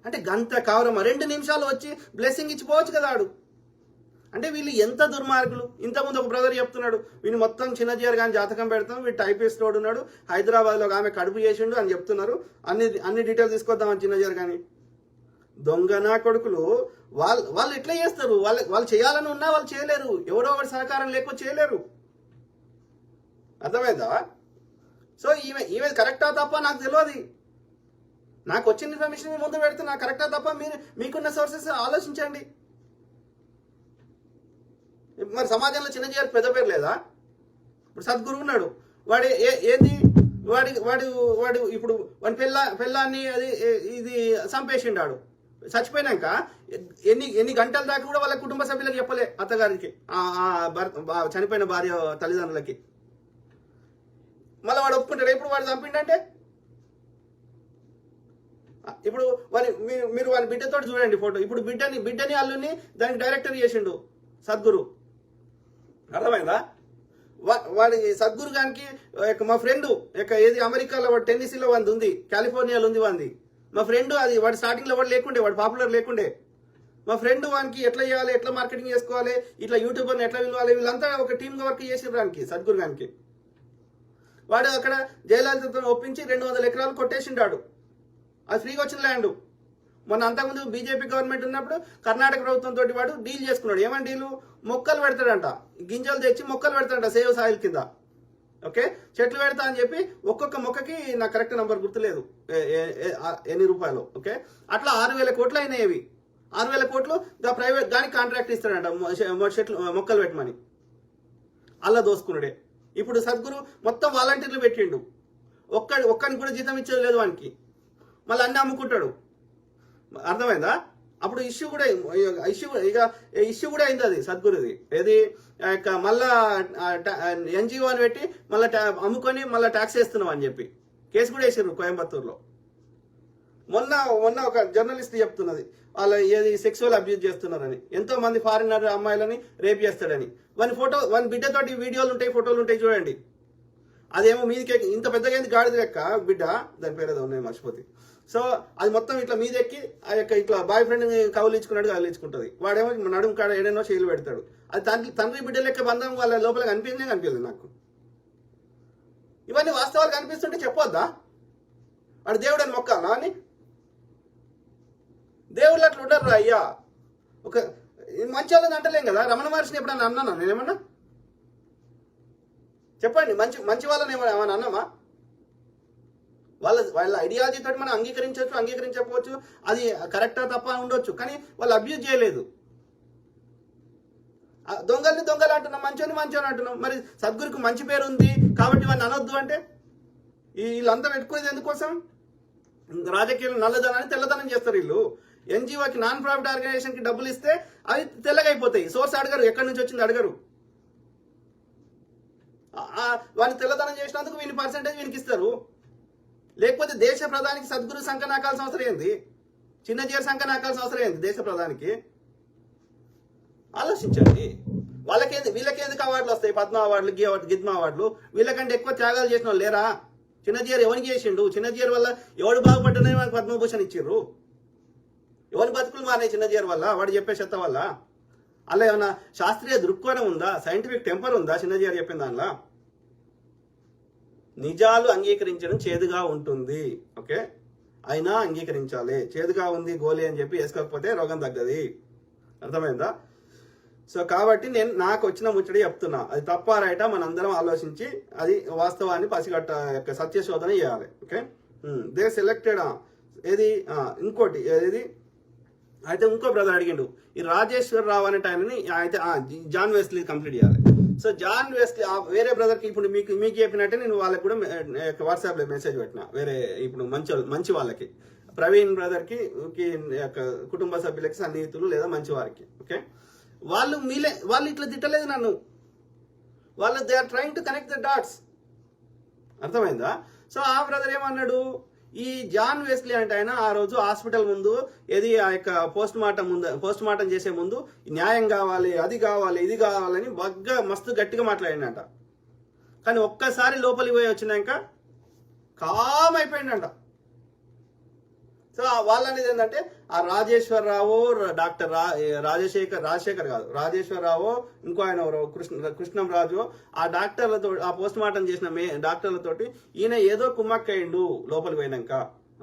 అంటే గంట కావరమ్మ 2 నిమిషాలు వచ్చి బ్లెస్సింగ్ ఇచ్చిపోవచ్చు కదా వాడు. అంటే వీళ్ళు ఎంత దుర్మార్గులు. ఇంతకుముందు ఒక బ్రదర్ చెప్తున్నాడు, వీళ్ళు మొత్తం చిన్నజీఆర్ కానీ జాతకం పెడతాం, వీడు టైపిస్ట్ రోడ్ ఉన్నాడు, హైదరాబాద్లో ఆమె కడుపు చేసిండు అని చెప్తున్నారు. అన్ని డీటెయిల్స్ తీసుకొద్దామని చిన్నజీఆర్ కానీ. దొంగ నా కొడుకులు వాళ్ళు ఎట్లా చేస్తారు? వాళ్ళు చేయాలని ఉన్నా వాళ్ళు చేయలేరు. ఎవరో ఒకటి సహకారం లేకపోతే చేయలేరు. అర్థమైందా? సో ఈమె కరెక్టా తప్ప నాకు తెలియదు. నాకు వచ్చిన ఇన్ఫర్మేషన్ ముందు పెడితే నాకు కరెక్టా తప్ప మీకున్న సోర్సెస్ ఆలోచించండి. మరి సమాజంలో చిన్నజీఆర్ పెద్ద పేరు లేదా? ఇప్పుడు సద్గురు ఉన్నాడు, వాడు ఏంది వాడు ఇప్పుడు వాడి పెళ్ళాన్ని అది ఇది చంపేసిండాడు. చచ్చిపోయినాక ఎన్ని గంటల దాకా కూడా వాళ్ళ కుటుంబ సభ్యులకు చెప్పలే, అత్తగారికి, చనిపోయిన భార్య తల్లిదండ్రులకి. మళ్ళీ వాడు ఒప్పుకుంటాడు. ఇప్పుడు వాడు చంపిండంటే ఇప్పుడు మీరు వాడి బిడ్డతో చూడండి ఫోటో. ఇప్పుడు బిడ్డని అల్లుని దానికి డైరెక్టర్ చేసిండు సద్గురు. అర్థమైందా? వాడి సద్గురు గానికి మా ఫ్రెండ్ ఏది అమెరికాలో వాడు టెన్నిసీలో వంది ఉంది, కాలిఫోర్నియాలో ఉంది వంది. మా ఫ్రెండ్ అది వాడు స్టార్టింగ్లో వాడు లేకుండే, వాడు పాపులర్ లేకుండే. మా ఫ్రెండ్ వానికి ఎట్లా చేయాలి, ఎట్లా మార్కెటింగ్ చేసుకోవాలి, ఇట్లా యూట్యూబర్ని ఎట్లా పిలవాలి, వీళ్ళంతా ఒక టీమ్గా వర్క్ చేసారు దానికి సద్గురు గానికి. వాడు అక్కడ జయలలితతో ఒప్పించి 200 ఎకరాలు కొట్టేసిండాడు. అది ఫ్రీగా వచ్చిన ల్యాండ్. మొన్న అంతకుముందు బీజేపీ గవర్నమెంట్ ఉన్నప్పుడు కర్ణాటక ప్రభుత్వం తోటి వాడు డీల్ చేసుకున్నాడు. ఏమని డీలు? మొక్కలు పెడతాడంట, గింజలు తెచ్చి మొక్కలు పెడతాడంట సేవ్ సాయిల్ కింద. ఓకే, చెట్లు పెడతా అని చెప్పి ఒక్కొక్క మొక్కకి నాకు కరెక్ట్ నెంబర్ గుర్తులేదు ఎన్ని రూపాయలు. ఓకే, అట్లా 6,000 కోట్లు అయినాయి. 6,000 కోట్లు ప్రైవేట్ దానికి కాంట్రాక్ట్ ఇస్తాడంట చెట్లు మొక్కలు పెట్టమని. అలా దోసుకున్నాడే. ఇప్పుడు సద్గురు మొత్తం వాలంటీర్లు పెట్టిండు. ఒక్కడిని కూడా జీతం ఇచ్చేది లేదు వానికి. మళ్ళీ అన్ని అమ్ముకుంటాడు. అర్థమైందా? అప్పుడు ఇష్యూ కూడా అయింది అది సద్గురుది. ఏది మళ్ళా ఎన్జిఓ అని పెట్టి మళ్ళీ అమ్ముకొని మళ్ళీ ట్యాక్స్ వేస్తున్నాం అని చెప్పి కేసు కూడా వేసారు కోయంబత్తూరులో. మొన్న ఒక జర్నలిస్ట్ చెప్తున్నది వాళ్ళ ఏది సెక్సువల్ అబ్యూజ్ చేస్తున్నారని. ఎంతో మంది ఫారినర్ అమ్మాయిలని రేప్ చేస్తాడని. వాని బిడ్డతోటి వీడియోలు ఉంటాయి, ఫోటోలు ఉంటాయి, చూడండి. అదేమో మీదికి ఇంత పెద్దగా అయింది, గాడిద లెక్క బిడ్డ, దాని పేరు ఏదో ఉన్నాయి మర్చిపోతే. సో అది మొత్తం ఇట్లా మీదెక్కి ఆ యొక్క ఇట్లా బాయ్ ఫ్రెండ్ కౌలించుకున్నాడు, కౌలించుకుంటుంది. వాడేమో నడుము కాడ ఏడేనో చేయలు పెడతాడు. అది తండ్రి బిడ్డ లెక్క బంధం వాళ్ళ లోపల కనిపించలేదు నాకు. ఇవన్నీ వాస్తవాలు కనిపిస్తుంటే చెప్పొద్దా? వాడు దేవుడు అని మొక్కాలా అని? దేవుళ్ళు అట్లా ఉండరు రా అయ్యా. ఒక మంచి వాళ్ళని అంటలేం కదా. రమణ మహర్షిని ఎప్పుడన్నా అన్నానా నేనేమన్నా? చెప్పండి, మంచి వాళ్ళని ఏమన్నా అన్నామా? వాళ్ళ ఐడియాలజీ తోటి మనం అంగీకరించకపోవచ్చు, అది కరెక్టా తప్ప ఉండొచ్చు, కానీ వాళ్ళు అబ్యూజ్ చేయలేదు. దొంగల్ని దొంగలు అంటున్నాం, మంచోని అంటున్నాం. మరి సద్గురికి మంచి పేరు ఉంది కాబట్టి వాడిని అనొద్దు అంటే వీళ్ళంతా పెట్టుకునేది ఎందుకోసం? రాజకీయాలు నల్లధనాన్ని తెల్లధనం చేస్తారు వీళ్ళు. ఎన్జిఓకి, నాన్ ప్రాఫిట్ ఆర్గనైజేషన్ కి డబ్బులు ఇస్తే అవి తెల్లగా అయిపోతాయి. సోర్స్ అడగరు, ఎక్కడి నుంచి వచ్చింది అడగరు. వాడిని తెల్లధనం చేసినందుకు వీని పర్సెంటేజ్ వీనికి ఇస్తారు. లేకపోతే దేశ ప్రధానికి సద్గురు సంఖ్య నాకాల్సిన అవసరం ఏంది? చిన్నజీఆర్ సంఖ్య నాకాల్సిన అవసరం ఏంది దేశ ప్రధానికి? ఆలోచించండి. వీళ్ళకేందుకు అవార్డులు వస్తాయి? పద్మ అవార్డులు, గిద్మ అవార్డులు. వీళ్ళకంటే ఎక్కువ త్యాగాలు చేసిన వాళ్ళు లేరా? చిన్నజీఆర్ ఎవరికి చేసిండు? చిన్నజీఆర్ వల్ల ఎవడు బాగుపడ్డనే మనకు పద్మభూషణ్ ఇచ్చిర్రు. ఎవరి బతుకులు మారినాయి చిన్నజీఆర్ వల్ల? వాడు చెప్పే చెత్త వల్ల. అలా ఏమన్నా శాస్త్రీయ దృక్కోణం ఉందా? సైంటిఫిక్ టెంపర్ ఉందా చిన్నజీఆర్ చెప్పిన దానిలో? నిజాలు అంగీకరించడం చేదుగా ఉంటుంది. ఓకే, అయినా అంగీకరించాలి. చేదుగా ఉంది గోలీ అని చెప్పి వేసుకోకపోతే రోగం తగ్గది. అర్థమైందా? సో కాబట్టి నేను నాకు వచ్చిన ముచ్చడి చెప్తున్నా. అది తప్ప రైటా మనందరం ఆలోచించి అది వాస్తవాన్ని పసిగట్ట సత్యశోధన చేయాలి. ఓకే, దే సెలెక్టెడ్ ఏది ఇంకోటి ఏది అయితే ఇంకో బ్రదర్ అడిగిండు, ఈ రాజేశ్వరరావు అనే టైంని అయితే జాన్ వెస్లీ కంప్లీట్ చేయాలి. సో జాన్ వెస్లీ వేరే బ్రదర్కి ఇప్పుడు మీకు చెప్పినట్టే నేను వాళ్ళకి కూడా వాట్సాప్లో మెసేజ్ పెట్టిన. వేరే ఇప్పుడు మంచి వాళ్ళకి, ప్రవీణ్ బ్రదర్కి, కుటుంబ సభ్యులకి, సన్నిహితులు లేదా మంచి వారికి. ఓకే, వాళ్ళు ఇట్లా తిట్టలేదు నన్ను. They are trying to connect the dots. అర్థమైందా? సో ఆ బ్రదర్ ఏమన్నాడు, ఈ జాన్ వెస్లీ అంటే ఆయన ఆ రోజు హాస్పిటల్ ముందు ఏది ఆ యొక్క పోస్ట్ మార్టం చేసే ముందు న్యాయం కావాలి, అది కావాలి, ఇది కావాలని మస్తు గట్టిగా మాట్లాడిందంట. కానీ ఒక్కసారి లోపలికి పోయి వచ్చినాక కామ్ అయిపోయిందంట. సో వాళ్ళనేది ఏంటంటే ఆ రాజేశ్వరరావు, డాక్టర్ రాజశేఖర్ కాదు, రాజేశ్వరరావు, ఇంకో ఆయన కృష్ణం రాజు, ఆ డాక్టర్లతో, ఆ పోస్ట్ మార్టం చేసిన డాక్టర్లతోటి ఈయన ఏదో కుమ్మక్కయిండు లోపలికి పోయినాక,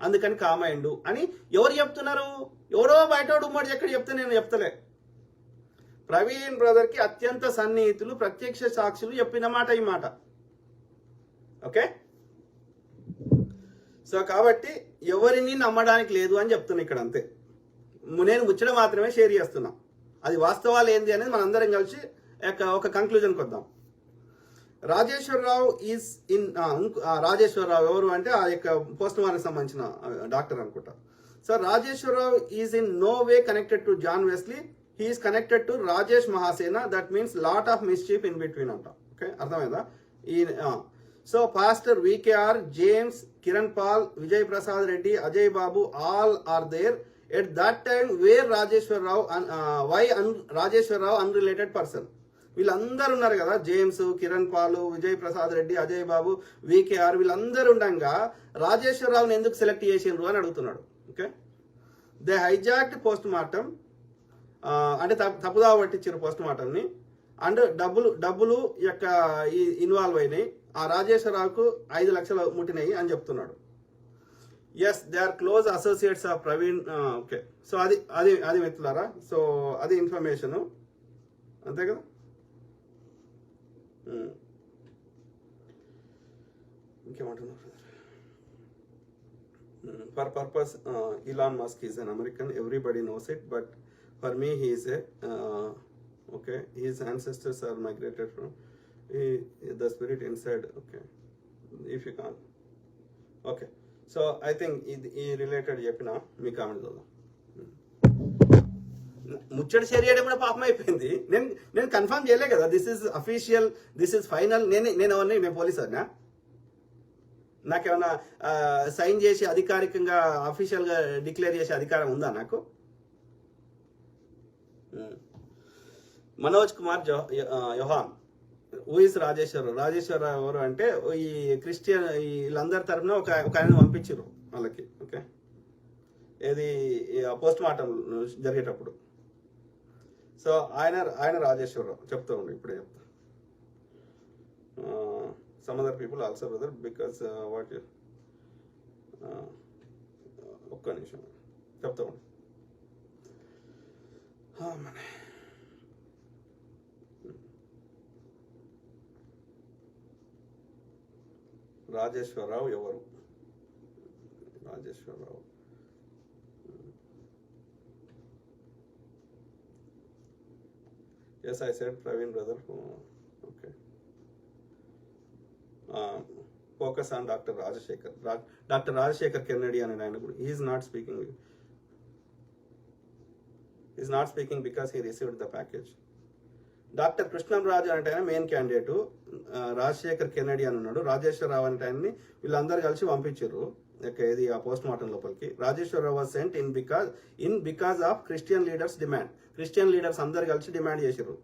అందుకని కామయ్యిండు అని ఎవరు చెప్తున్నారు? ఎవరో బయటోడు ఉమ్మడి ఎక్కడ చెప్తే నేను చెప్తలే. ప్రవీణ్ బ్రదర్ కి అత్యంత సన్నిహితులు, ప్రత్యక్ష సాక్షులు చెప్పిన మాట ఈ మాట. ఓకే, సో కాబట్టి ఎవరిని నమ్మడానికి లేదు అని చెప్తున్నా ఇక్కడ. అంతే, నేను ముచ్చట మాత్రమే షేర్ చేస్తున్నా. అది వాస్తవాలు ఏంది అనేది మనందరం కలిసి ఒక కంక్లూజన్కి వద్దాం. రాజేశ్వరరావు రాజేశ్వరరావు ఎవరు అంటే ఆ యొక్క పోస్ట్ మార్టం సంబంధించిన డాక్టర్ అనుకుంటా. So Rajeshwararao is in no way connected to John Wesley, he is connected to Rajesh Mahasena. That means lot of mischief in between అంట. ఓకే, అర్థమైందా? So pastor VKR, James, Kiran Paul, Vijay Prasad Reddy, Ajay Babu, all are there at that time where Rajeshwararao Rajeshwararao unrelated person. వీళ్ళందరూ ఉన్నారు కదా, James, Kiran Paul, Vijay Prasad Reddy, Ajay Babu, VKR, వీళ్ళందరూ ఉండగా రాజేశ్వరరావుని ఎందుకు select చేసిండ్రు అని అడుగుతున్నాడు. ఓకే, దే హైజాక్ట్ పోస్ట్ మార్టం అంటే తప్పుదావ పట్టించారు పోస్ట్ మార్టంని, అండ్ డబ్బులు యొక్క ఇన్వాల్వ్ అయినాయి. ఆ రాజేశ్వరరావుకు 5 లక్షలు ముట్టినాయి అని చెప్తున్నాడు. Yes, they are close associates of Praveen. Okay, so అది మిత్రులారా, సో అది ఇన్ఫర్మేషన్, అంతే కదా. ఇంకేమంటున్నారు? For purpose Elon Musk is an American, everybody knows it, but for me he is okay, his ancestors are migrated from the spirit inside. Okay, if you can't. Okay, so I think ఈ related చెప్పిన మీ comment చూద్దాం. ముచ్చడి share చేయడం కూడా పాపం అయిపోయింది. నేను confirm చేయలే కదా, this is official, this is final. నేను పోలీసర్నా? నాకేమన్నా సైన్ చేసి అధికారికంగా అఫీషియల్గా డిక్లేర్ చేసే అధికారం ఉందా నాకు? మనోజ్ కుమార్ యోహాన్, హూ ఇస్ రాజేశ్వరరావు ఎవరు అంటే ఈ క్రిస్టియన్ వీళ్ళందరి తరఫున ఒక ఆయన పంపించారు వాళ్ళకి. ఓకే, ఏది పోస్ట్ మార్టం జరిగేటప్పుడు. సో ఆయన రాజేశ్వరరావు చెప్తా ఉండు, ఇప్పుడే చెప్తా. Some other people also brother because what ఒక్క నిమిషం చెప్తా ఉండు. రాజేశ్వరరావు ఎవరు? Rajeswara Rao. Yes, I said Praveen brother. Okay. Focus on Dr. Rajashekar. Dr. Rajashekar Kennedy and he is not speaking. He is not speaking because he received the package. Doctor Krishnamraju అంటే ఆయన main candidate, Rajasekhar Kennedy అని ఉన్నాడు, రాజేశ్వరరావు అంటే ఆయన్ని వీళ్ళందరూ కలిసి పంపించారు ఇది ఆ పోస్ట్ మార్టం లోపలికి. Rajeshwararao was sent because of Christian leaders demand. Christian leaders అందరు కలిసి డిమాండ్ చేశారు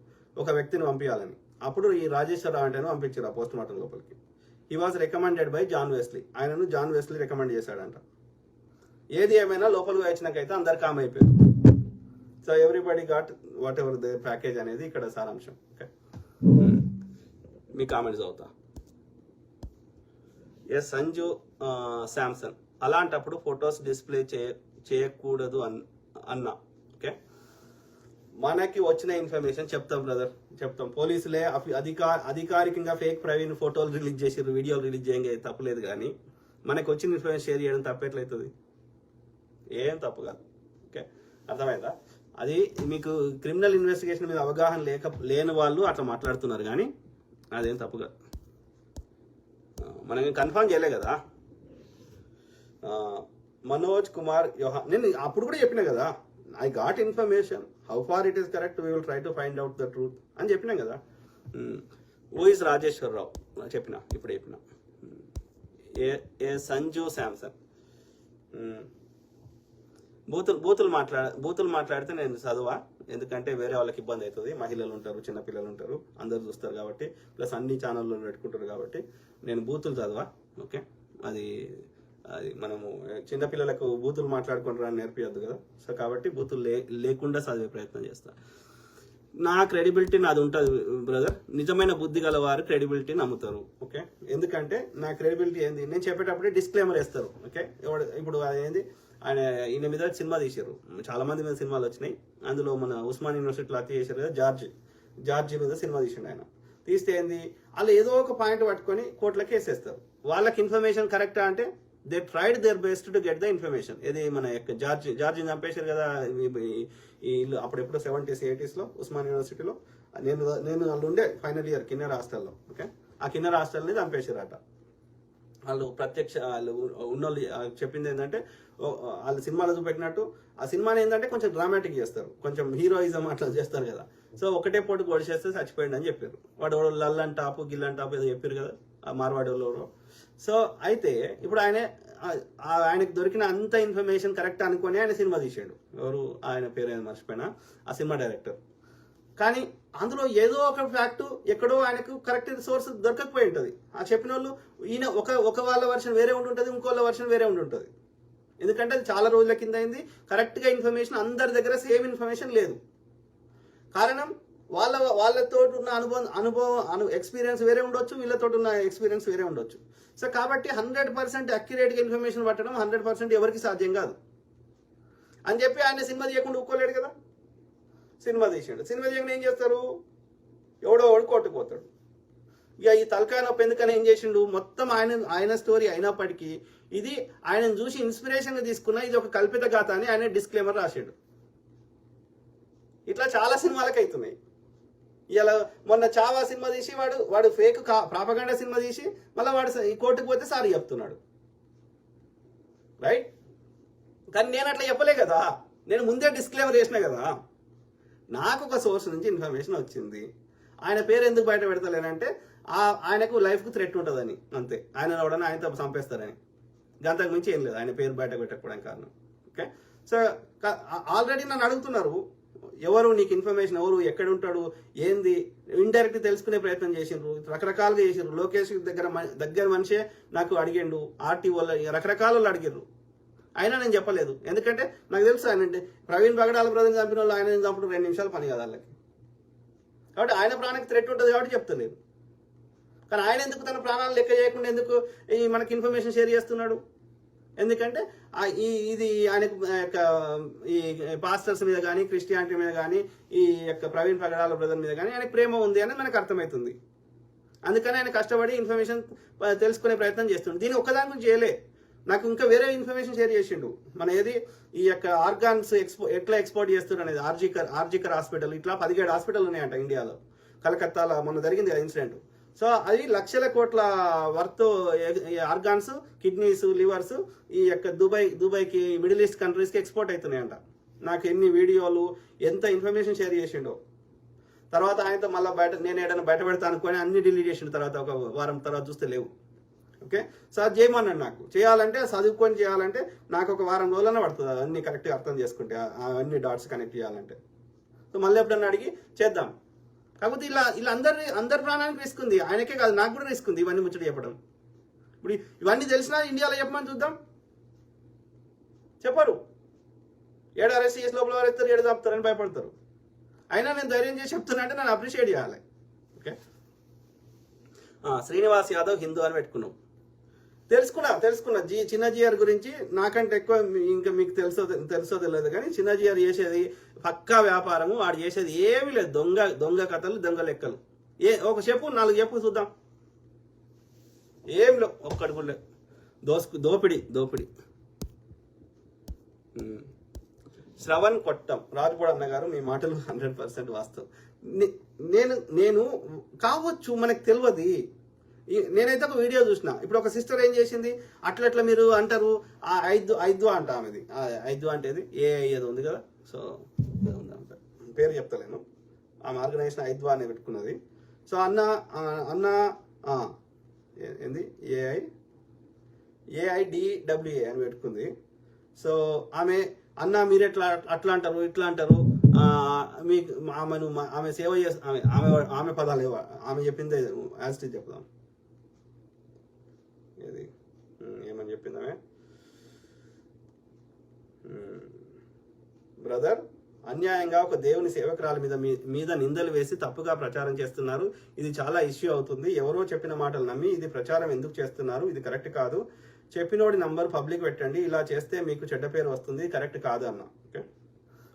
ఒక వ్యక్తిని పంపించాలని. అప్పుడు ఈ రాజేశ్వరరావు అంటే పంపించారు ఆ పోస్ట్ మార్టం లోపలికి. He was recommended by John Wesley. ఆయనను జాన్ వెస్లీ రికమెండ్ చేశాడంట. ఏది ఏమైనా లోపలికి వచ్చినాకైతే అందరు కామ్ అయిపోయారు. So everybody got whatever the package అనేది ఇక్కడ సారాంశం. ఓకే, మీ కామెంట్స్ అవుతా. ఎస్ సంజు శాంసన్, అలాంటప్పుడు ఫొటోస్ డిస్ప్లే చేయకూడదు అన్నా. ఓకే, మనకి వచ్చిన ఇన్ఫర్మేషన్ చెప్తాం బ్రదర్, చెప్తాం. పోలీసులే అధికారికంగా ఫేక్ ప్రవీణ్ ఫోటోలు రిలీజ్ చేసారు, వీడియోలు రిలీజ్ చేయంగా తప్పలేదు. కానీ మనకి వచ్చిన ఇన్ఫర్మేషన్ షేర్ చేయడం తప్పెట్లయితుంది? ఏం తప్పు కాదు. ఓకే, అర్థమైందా? అది మీకు క్రిమినల్ ఇన్వెస్టిగేషన్ మీద అవగాహన లేని వాళ్ళు అట్లా మాట్లాడుతున్నారు, కానీ అదేం తప్పు కాదు. మనం కన్ఫర్మ్ చేయలే కదా. మనోజ్ కుమార్ యోహా, నేను అప్పుడు కూడా చెప్పినా కదా, I got information, how far it is correct we will try to find out the truth అని చెప్పినాం కదా. హూ ఇస్ రాజేశ్వరరావు ఇప్పుడు చెప్పిన. ఏ సంజు శాంసన్, బూతులు మాట్లాడితే నేను చదువా, ఎందుకంటే వేరే వాళ్ళకి ఇబ్బంది అవుతుంది. మహిళలు ఉంటారు, చిన్నపిల్లలు ఉంటారు, అందరు చూస్తారు కాబట్టి, ప్లస్ అన్ని ఛానల్లో పెట్టుకుంటారు కాబట్టి నేను బూతులు చదవా. ఓకే, అది మనము చిన్నపిల్లలకు బూతులు మాట్లాడుకుంటారు అని నేర్పియద్దు కదా. సో కాబట్టి బూతులు లేకుండా చదివే ప్రయత్నం చేస్తా. నా క్రెడిబిలిటీ నాది ఉంటుంది బ్రదర్. నిజమైన బుద్ధి గల వారు క్రెడిబిలిటీ నమ్ముతారు. ఓకే, ఎందుకంటే నా క్రెడిబిలిటీ ఏంది, నేను చెప్పేటప్పుడే డిస్క్లైమర్ వేస్తారు. ఓకే, ఇప్పుడు అదేంది, ఈయన మీద సినిమా తీశారు, చాలా మంది మీద సినిమాలు వచ్చినాయి. అందులో మన ఉస్మాన్ యూనివర్సిటీలో అతి చేశారు కదా, జార్జి మీద సినిమా తీసిండు ఆయన. తీస్తే ఏంది, వాళ్ళు ఏదో ఒక పాయింట్ పట్టుకొని కోర్టులో కేసేస్తారు. వాళ్ళకి ఇన్ఫర్మేషన్ కరెక్టా అంటే they tried their best to get the information. ఇది మన యొక్క జార్జిని చంపేశారు కదా ఈ ఇల్లు అప్పుడెప్పుడు 70s 80s ఉస్మాన్ యూనివర్సిటీలో. నేను వాళ్ళు ఉండే ఫైనల్ ఇయర్ కిన్నెర హాస్టల్లో. ఓకే, ఆ కిన్నెర హాస్టల్ని చంపేశారట. వాళ్ళు వాళ్ళు ఉన్నోళ్ళు చెప్పింది ఏంటంటే, వాళ్ళు సినిమాలో చూపెట్టినట్టు ఆ సినిమాని ఏంటంటే కొంచెం డ్రామాటిక్ చేస్తారు, కొంచెం హీరోయిజం అట్లా చేస్తారు కదా. సో ఒకటే పొట్టు గొడిచేస్తే చచ్చిపోయింది అని చెప్పారు. వాడు లల్లన్ టాపు గిల్లన్ టాపు ఏదో చెప్పారు కదా ఆ మార్వాడి వాళ్ళు. సో అయితే ఇప్పుడు ఆయనకు దొరికిన అంత ఇన్ఫర్మేషన్ కరెక్ట్ అనుకొని ఆయన సినిమా తీసాడు. ఎవరు, ఆయన పేరు ఏదో మర్చిపోయినా, ఆ సినిమా డైరెక్టర్. కానీ అందులో ఏదో ఒక ఫ్యాక్ట్ ఎక్కడో ఆయనకు కరెక్ట్ సోర్స్ దొరకకపోయి ఉంటుంది. ఆ చెప్పిన వాళ్ళు ఈయన ఒక వాళ్ళ వర్షన్ వేరే ఉంటుంటుంది, ఇంకోళ్ళ వర్షన్ వేరే ఉంటుంది. ఎందుకంటే అది చాలా రోజుల కింద అయింది. కరెక్ట్గా ఇన్ఫర్మేషన్ అందరి దగ్గర సేమ్ ఇన్ఫర్మేషన్ లేదు. కారణం వాళ్ళతో ఉన్న అనుభవం ఎక్స్పీరియన్స్ వేరే ఉండొచ్చు, వీళ్ళతో ఉన్న ఎక్స్పీరియన్స్ వేరే ఉండొచ్చు. సో కాబట్టి 100% అక్యురేట్గా ఇన్ఫర్మేషన్ పట్టడం 100% ఎవరికి సాధ్యం కాదు అని చెప్పి ఆయన సినిమా తీయకుండా ఊక్కోలేడు కదా. సినిమా తీసాడు, సినిమా తీయకుండా ఏం చేస్తారు, ఎవడో కొట్టుకుపోతాడు. ఇక ఈ తలకాయ నొప్పి ఎందుకని ఏం చేసిండు, మొత్తం ఆయన స్టోరీ అయినప్పటికీ ఇది ఆయనను చూసి ఇన్స్పిరేషన్గా తీసుకున్న ఇది ఒక కల్పిత గాథ అని ఆయన డిస్క్లైమర్ రాశాడు. ఇట్లా చాలా సినిమాలకు అవుతున్నాయి. ఇలా మొన్న చావా సినిమా తీసి వాడు ఫేక్ ప్రాపగండా సినిమా తీసి మళ్ళీ వాడు ఈ కోర్టుకు పోతే సారీ చెప్తున్నాడు, రైట్? కానీ నేను అట్లా చెప్పలే కదా, నేను ముందే డిస్క్లైమర్ చేసిన కదా. నాకు ఒక సోర్స్ నుంచి ఇన్ఫర్మేషన్ వచ్చింది. ఆయన పేరు ఎందుకు బయట పెడతలేనంటే ఆయనకు లైఫ్కు థ్రెట్ ఉంటుందని, అంతే. ఆయన ఎవడన్నా ఆయన చంపేస్తారని, అంతకు మించి ఏం లేదు ఆయన పేరు బయట పెట్టకపోవడానికి కారణం. ఓకే, సో ఆల్రెడీ నన్ను అడుగుతున్నారు, ఎవరు నీకు ఇన్ఫర్మేషన్, ఎవరు ఎక్కడ ఉంటాడు ఏంది, ఇండైరెక్ట్ తెలుసుకునే ప్రయత్నం చేసిండ్రు, రకరకాలుగా చేసిండ్రు. లోకేష్ దగ్గర మనిషే నాకు అడిగిండు, ఆర్టీఓ రకరకాల వాళ్ళు అడిగారు. అయినా నేను చెప్పలేదు, ఎందుకంటే నాకు తెలుసు ఆయన ప్రవీణ్ పగడాల బ్రదర్ని చంపిన వాళ్ళు ఆయన చంపడం 2 నిమిషాలు పని కదా వాళ్ళకి. కాబట్టి ఆయన ప్రాణానికి థ్రెట్ ఉంటుంది కాబట్టి చెప్తలేదు. కానీ ఆయన ఎందుకు తన ప్రాణాలు లెక్క చేయకుండా ఎందుకు మనకి ఇన్ఫర్మేషన్ షేర్ చేస్తున్నాడు? ఎందుకంటే ఇది ఆయనకు ఈ పాస్టర్స్ మీద కానీ, క్రిస్టియానిటీ మీద కానీ, ఈ యొక్క ప్రవీణ్ పగడాల బ్రదర్ మీద కానీ ఆయనకు ప్రేమ ఉంది అని మనకు అర్థమవుతుంది. అందుకని ఆయన కష్టపడి ఇన్ఫర్మేషన్ తెలుసుకునే ప్రయత్నం చేస్తుంది. దీన్ని ఒక్కదాని గురించి చేయలే, నాకు ఇంకా వేరే ఇన్ఫర్మేషన్ షేర్ చేసిండు. మన ఏది ఈ యొక్క ఆర్గాన్స్ ఎట్లా ఎక్స్పోర్ట్ చేస్తున్నారు అనేది ఆర్జికర్ హాస్పిటల్, ఇట్లా 17 హాస్పిటల్ ఉన్నాయంట ఇండియాలో. కలకత్తాలో మొన్న జరిగింది కదా ఇన్సిడెంట్. సో అది లక్షల కోట్ల వర్త్ ఆర్గాన్స్, కిడ్నీస్, లివర్స్ ఈ యొక్క దుబాయ్కి, మిడిల్ ఈస్ట్ కంట్రీస్కి ఎక్స్పోర్ట్ అవుతున్నాయంట. నాకు ఎన్ని వీడియోలు, ఎంత ఇన్ఫర్మేషన్ షేర్ చేసిండో. తర్వాత ఆయనతో మళ్ళీ నేను ఏదైనా బయట పెడతా అనుకొని అన్ని డిలీట్ చేసిన తర్వాత ఒక వారం తర్వాత చూస్తే లేవు. ఓకే, సో అది చేయమన్నాడు. నాకు చేయాలంటే చదువుకొని చేయాలంటే నాకు ఒక వారం రోజులనే పడుతుంది అన్ని కరెక్ట్గా అర్థం చేసుకుంటే, అన్ని డాట్స్ కనెక్ట్ చేయాలంటే. సో మళ్ళీ ఎప్పుడన్నా అడిగి చేద్దాం. కాకపోతే ఇలా అందరి ప్రాణానికి రిస్క్ ఉంది. ఆయనకే కాదు, నాకు కూడా రిస్క్ ఉంది ఇవన్నీ ముచ్చట చెప్పడం. ఇప్పుడు ఇవన్నీ తెలిసినా ఇండియాలో చెప్పమని చూద్దాం, చెప్పరు. 7 అరెస్ట్ చేసి లోపల వారెత్తారు, 7 చంపుతారని భయపడతారు. అయినా నేను ధైర్యం చేసి చెప్తున్నా అంటే నన్ను అప్రిషియేట్ చేయాలి. ఓకే, శ్రీనివాస్ యాదవ్ హిందూ అని పెట్టుకున్నాం. తెలుసుకున్నా చిన్న జిఆర్ గురించి నాకంటే ఎక్కువ ఇంకా మీకు తెలుసో తెలియదు. కానీ చిన్న జిఆర్ చేసేది పక్కా వ్యాపారము. వాడు చేసేది ఏమీ లేదు, దొంగ కథలు, దొంగ లెక్కలు. ఒక చెప్పు, 4 చెప్పు చూద్దాం. ఏం లేవు, ఒక్కడి కూడా లేవు. దోపిడి. శ్రవణ్ కొట్టం, రాజుపూడి అన్న గారు, మీ మాటలు 100% వాస్తవం. నేను కావచ్చు, మనకు తెలియదు. నేనైతే ఒక వీడియో చూసిన. ఇప్పుడు ఒక సిస్టర్ ఏం చేసింది, అట్లా మీరు అంటారు, ఐదు అంట ఆమెది. ఐదు అంటేది ఏదో ఉంది కదా, సో పేరు చెప్తలేను. ఆమె ఆర్గనైజేషన్ ఐద్వా అని పెట్టుకున్నది. సో అన్న ఏంది AIDWA అని పెట్టుకుంది. సో అన్న మీరు అట్లా అంటారు, ఇట్లా అంటారు, మీకు ఆమె సేవ చేసి ఆమె పదాలు ఆమె చెప్పింది యాజ్ టీ చెప్దాం. ఏమని చెప్పింది ఆమె? బ్రదర్, అన్యాయంగా ఒక దేవుని సేవకురాల మీద నిందలు వేసి తప్పుగా ప్రచారం చేస్తున్నారు. ఇది చాలా ఇష్యూ అవుతుంది. ఎవరో చెప్పిన మాటలు నమ్మి ఇది ప్రచారం ఎందుకు చేస్తున్నారు? ఇది కరెక్ట్ కాదు. చెప్పినోడి నంబర్ పబ్లిక్ పెట్టండి. ఇలా చేస్తే మీకు చెడ్డ పేరు వస్తుంది, కరెక్ట్ కాదు అన్న. ఓకే,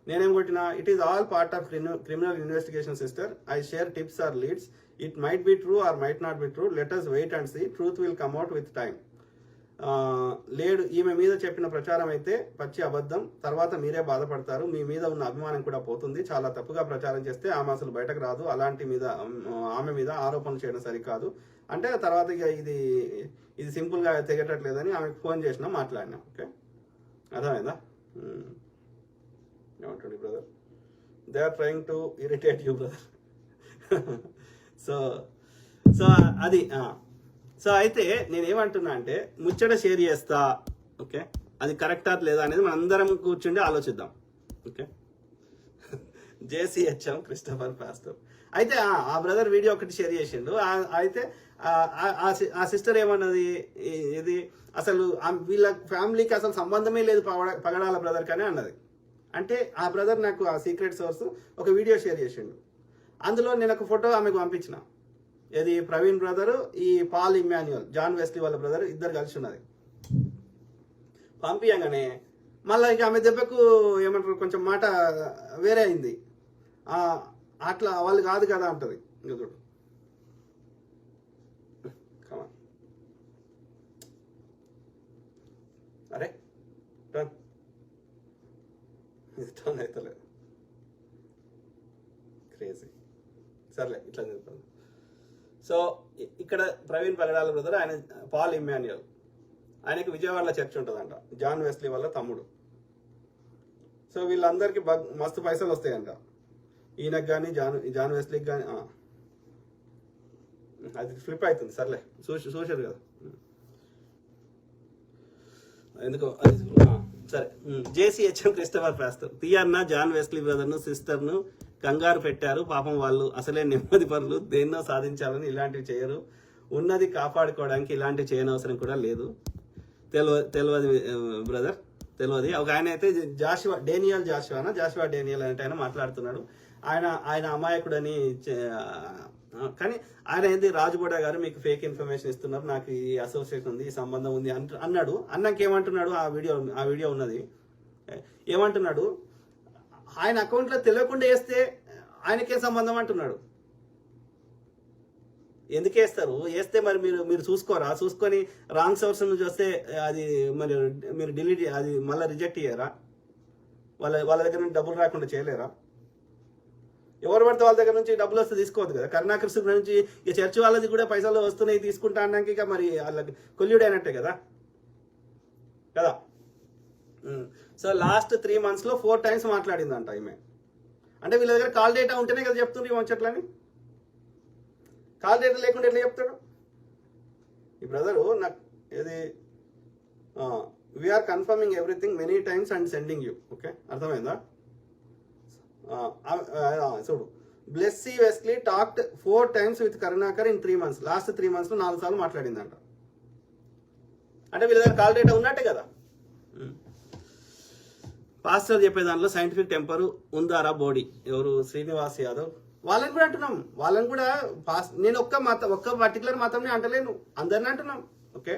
నేనేం కొట్టినా, it is all part of criminal investigation sister. I share tips or leads. It might be true or might not be true. Let us wait and see. Truth will come out with time. లేడు, ఈమె మీద చెప్పిన ప్రచారం అయితే పచ్చి అబద్ధం. తర్వాత మీరే బాధపడతారు. మీ మీద ఉన్న అభిమానం కూడా పోతుంది. చాలా తప్పుగా ప్రచారం చేస్తే ఆమె అసలు బయటకు రాదు. ఆమె మీద ఆరోపణలు చేయడం సరికాదు అంటే తర్వాత ఇక ఇది సింపుల్గా తెగటట్లేదని ఆమెకు ఫోన్ చేసినా, మాట్లాడినా. ఓకే, అర్థమైందా? ఏమంటుంది బ్రదర్? They are trying to irritate you brother. So అది సో అయితే నేనేమంటున్నా అంటే ముచ్చట షేర్ చేస్తా. ఓకే, అది కరెక్టా లేదా అనేది మనం అందరం కూర్చుండి ఆలోచిద్దాం. Okay, JCHM Christopher pastor. అయితే ఆ బ్రదర్ వీడియో ఒకటి షేర్ చేసిండు. అయితే ఆ సిస్టర్ ఏమన్నది, ఇది అసలు వీళ్ళ ఫ్యామిలీకి అసలు సంబంధమే లేదు పగడాల బ్రదర్ కానీ అన్నది. అంటే ఆ బ్రదర్ నాకు ఆ సీక్రెట్ సోర్స్ ఒక వీడియో షేర్ చేసిండు. అందులో నేను ఒక ఫోటో ఆమెకు పంపించిన. ఇది ప్రవీణ్ బ్రదర్, ఈ పాల్ ఇమ్మాన్యుయల్, జాన్ వెస్లీ వాళ్ళ బ్రదర్, ఇద్దరు కలిసి ఉన్నది. పంపించగానే మళ్ళీ ఇక ఆమె దెబ్బకు ఏమంటారు, కొంచెం మాట వేరే అయింది. అట్లా వాళ్ళు కాదు కదా అంటది. ఇంకా చూడు, అరే టర్న్ అవుతలేదు, క్రేజీ. సర్లే, ఇట్లా చెప్తాను. సో ఇక్కడ ప్రవీణ్ పగడాల బ్రదర్, ఆయన పాల్ ఇమ్మాన్యుయల్, ఆయనకి విజయవాడలో చర్చ్ ఉంటుందంట, జాన్ వెస్లీ వాళ్ళ తమ్ముడు. సో వీళ్ళందరికీ మస్తు పైసలు వస్తాయంట. ఈయనకు కానీ జాన్ వెస్లీకి కానీ. అది ఫ్లిప్ అవుతుంది. సర్లే, చూసారు కదా ఎందుకో. సరే, JCHM క్రిస్టఫర్ పాస్టర్, తీయన్న జాన్ వెస్లీ బ్రదర్ను, సిస్టర్ను కంగారు పెట్టారు. పాపం వాళ్ళు అసలే నెమ్మది పనులు, దేన్నో సాధించాలని ఇలాంటివి చేయరు. ఉన్నది కాపాడుకోవడానికి ఇలాంటివి చేయనవసరం కూడా లేదు. తెలియదు బ్రదర్, తెలియదు. ఒక ఆయన అయితే జాషువా డేనియల్ అంటే ఆయన మాట్లాడుతున్నాడు. ఆయన అమాయకుడని. కానీ ఆయన ఏంది, రాజుబోడా గారు మీకు ఫేక్ ఇన్ఫర్మేషన్ ఇస్తున్నారు, నాకు ఈ అసోసియేషన్ ఉంది, ఈ సంబంధం ఉంది అన్నాడు. అన్నాకేమంటున్నాడు, ఆ వీడియో ఉన్నది. ఏమంటున్నాడు, ఆయన అకౌంట్లో తెలియకుండా వేస్తే ఆయనకే సంబంధం అంటున్నాడు. ఎందుకు వేస్తారు? వేస్తే మరి మీరు చూసుకోరా? చూసుకొని రాంగ్ సోర్స్ నుంచి వస్తే అది మరి మీరు డిలీట్ అది మళ్ళీ రిజెక్ట్ చేయరా? వాళ్ళ దగ్గర నుంచి డబ్బులు రాకుండా చేయలేరా? ఎవరు పడితే వాళ్ళ దగ్గర నుంచి డబ్బులు వస్తే తీసుకోవద్దు కదా. కరుణాకర్ సుబ్బ నుంచి ఇక చర్చి వాళ్ళది కూడా పైసలు వస్తున్నాయి తీసుకుంటా అన్నాక ఇక మరి వాళ్ళకి కొల్యూడ్ అయినట్టే కదా. సో లాస్ట్ 3 monthsలో 4 times మాట్లాడిందంట ఈమె. అంటే వీళ్ళ దగ్గర కాల్ డేటా ఉంటేనే కదా చెప్తుండ్రు వంచట్లని. కాల్ డేటా లేకుండా ఎట్లా చెప్తాడు ఈ బ్రదరు? నాకు ఇది we're confirming everything many times and sending you. Okay, అర్థమైందా? చూడు, Blessy Wesley talked 4 times with Karunakar in 3 months. Last 3 monthsలో 4 సార్లు మాట్లాడిందంట. అంటే వీళ్ళ దగ్గర కాల్ డేటా ఉన్నట్టే కదా. పాస్టర్ చెప్పే దాంట్లో సైంటిఫిక్ టెంపర్ ఉందారా బోడీ? ఎవరు? శ్రీనివాస్ యాదవ్. వాళ్ళని కూడా అంటున్నాం, వాళ్ళని కూడా నేను ఒక్క పర్టికులర్ మతంని అంటలేను, అందరిని అంటున్నాం. ఓకే,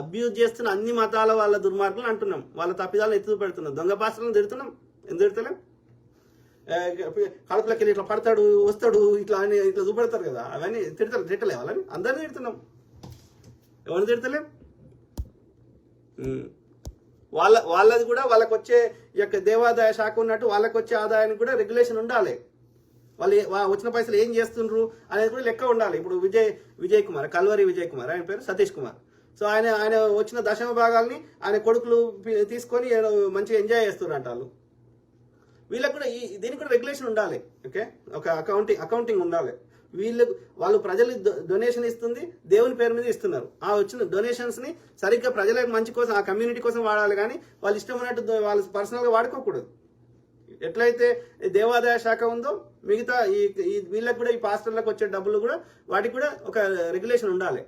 అబ్యూజ్ చేస్తున్న అన్ని మతాల వాళ్ళ దుర్మార్గులను అంటున్నాం, వాళ్ళ తప్పిదాలను ఎత్తు పెడుతున్నాం, దొంగ పాస్టర్లను తిడుతున్నాం. ఎందుకు తిడతలేం? కడుపులోకి వెళ్ళి ఇట్లా పడతాడు వస్తాడు ఇట్లా అని ఇట్లా చూపెడతారు కదా, అవన్నీ తిట్టలే వాళ్ళని? అందరినీ తిడుతున్నాం, ఎవరిని తిడతలేం? వాళ్ళది కూడా వాళ్ళకి వచ్చే యొక్క దేవాదాయ శాఖ ఉన్నట్టు వాళ్ళకి వచ్చే ఆదాయానికి కూడా రెగ్యులేషన్ ఉండాలి. వాళ్ళు వచ్చిన పైసలు ఏం చేస్తుండ్రు అనేది కూడా లెక్క ఉండాలి. ఇప్పుడు విజయ్ కుమార్, కల్వరి విజయ్ కుమార్, ఆయన పేరు సతీష్ కుమార్. సో ఆయన వచ్చిన దశమ భాగాల్ని ఆయన కొడుకులు తీసుకొని మంచిగా ఎంజాయ్ చేస్తున్నారు వాళ్ళు. వీళ్ళకి కూడా దీనికి కూడా రెగ్యులేషన్ ఉండాలి. ఓకే, ఒక అకౌంటింగ్ ఉండాలి. వాళ్ళు ప్రజలు డొనేషన్ ఇస్తుంది దేవుని పేరు మీద ఇస్తున్నారు. ఆ వచ్చిన డొనేషన్స్ ని సరిగ్గా ప్రజల మంచి కోసం, ఆ కమ్యూనిటీ కోసం వాడాలి, కానీ వాళ్ళు ఇష్టం ఉన్నట్టు వాళ్ళు పర్సనల్గా వాడుకోకూడదు. ఎట్లయితే దేవాదాయ శాఖ ఉందో మిగతా వీళ్ళకి కూడా ఈ పాస్టర్లకు వచ్చే డబ్బులు కూడా వాటికి కూడా ఒక రెగ్యులేషన్ ఉండాలి.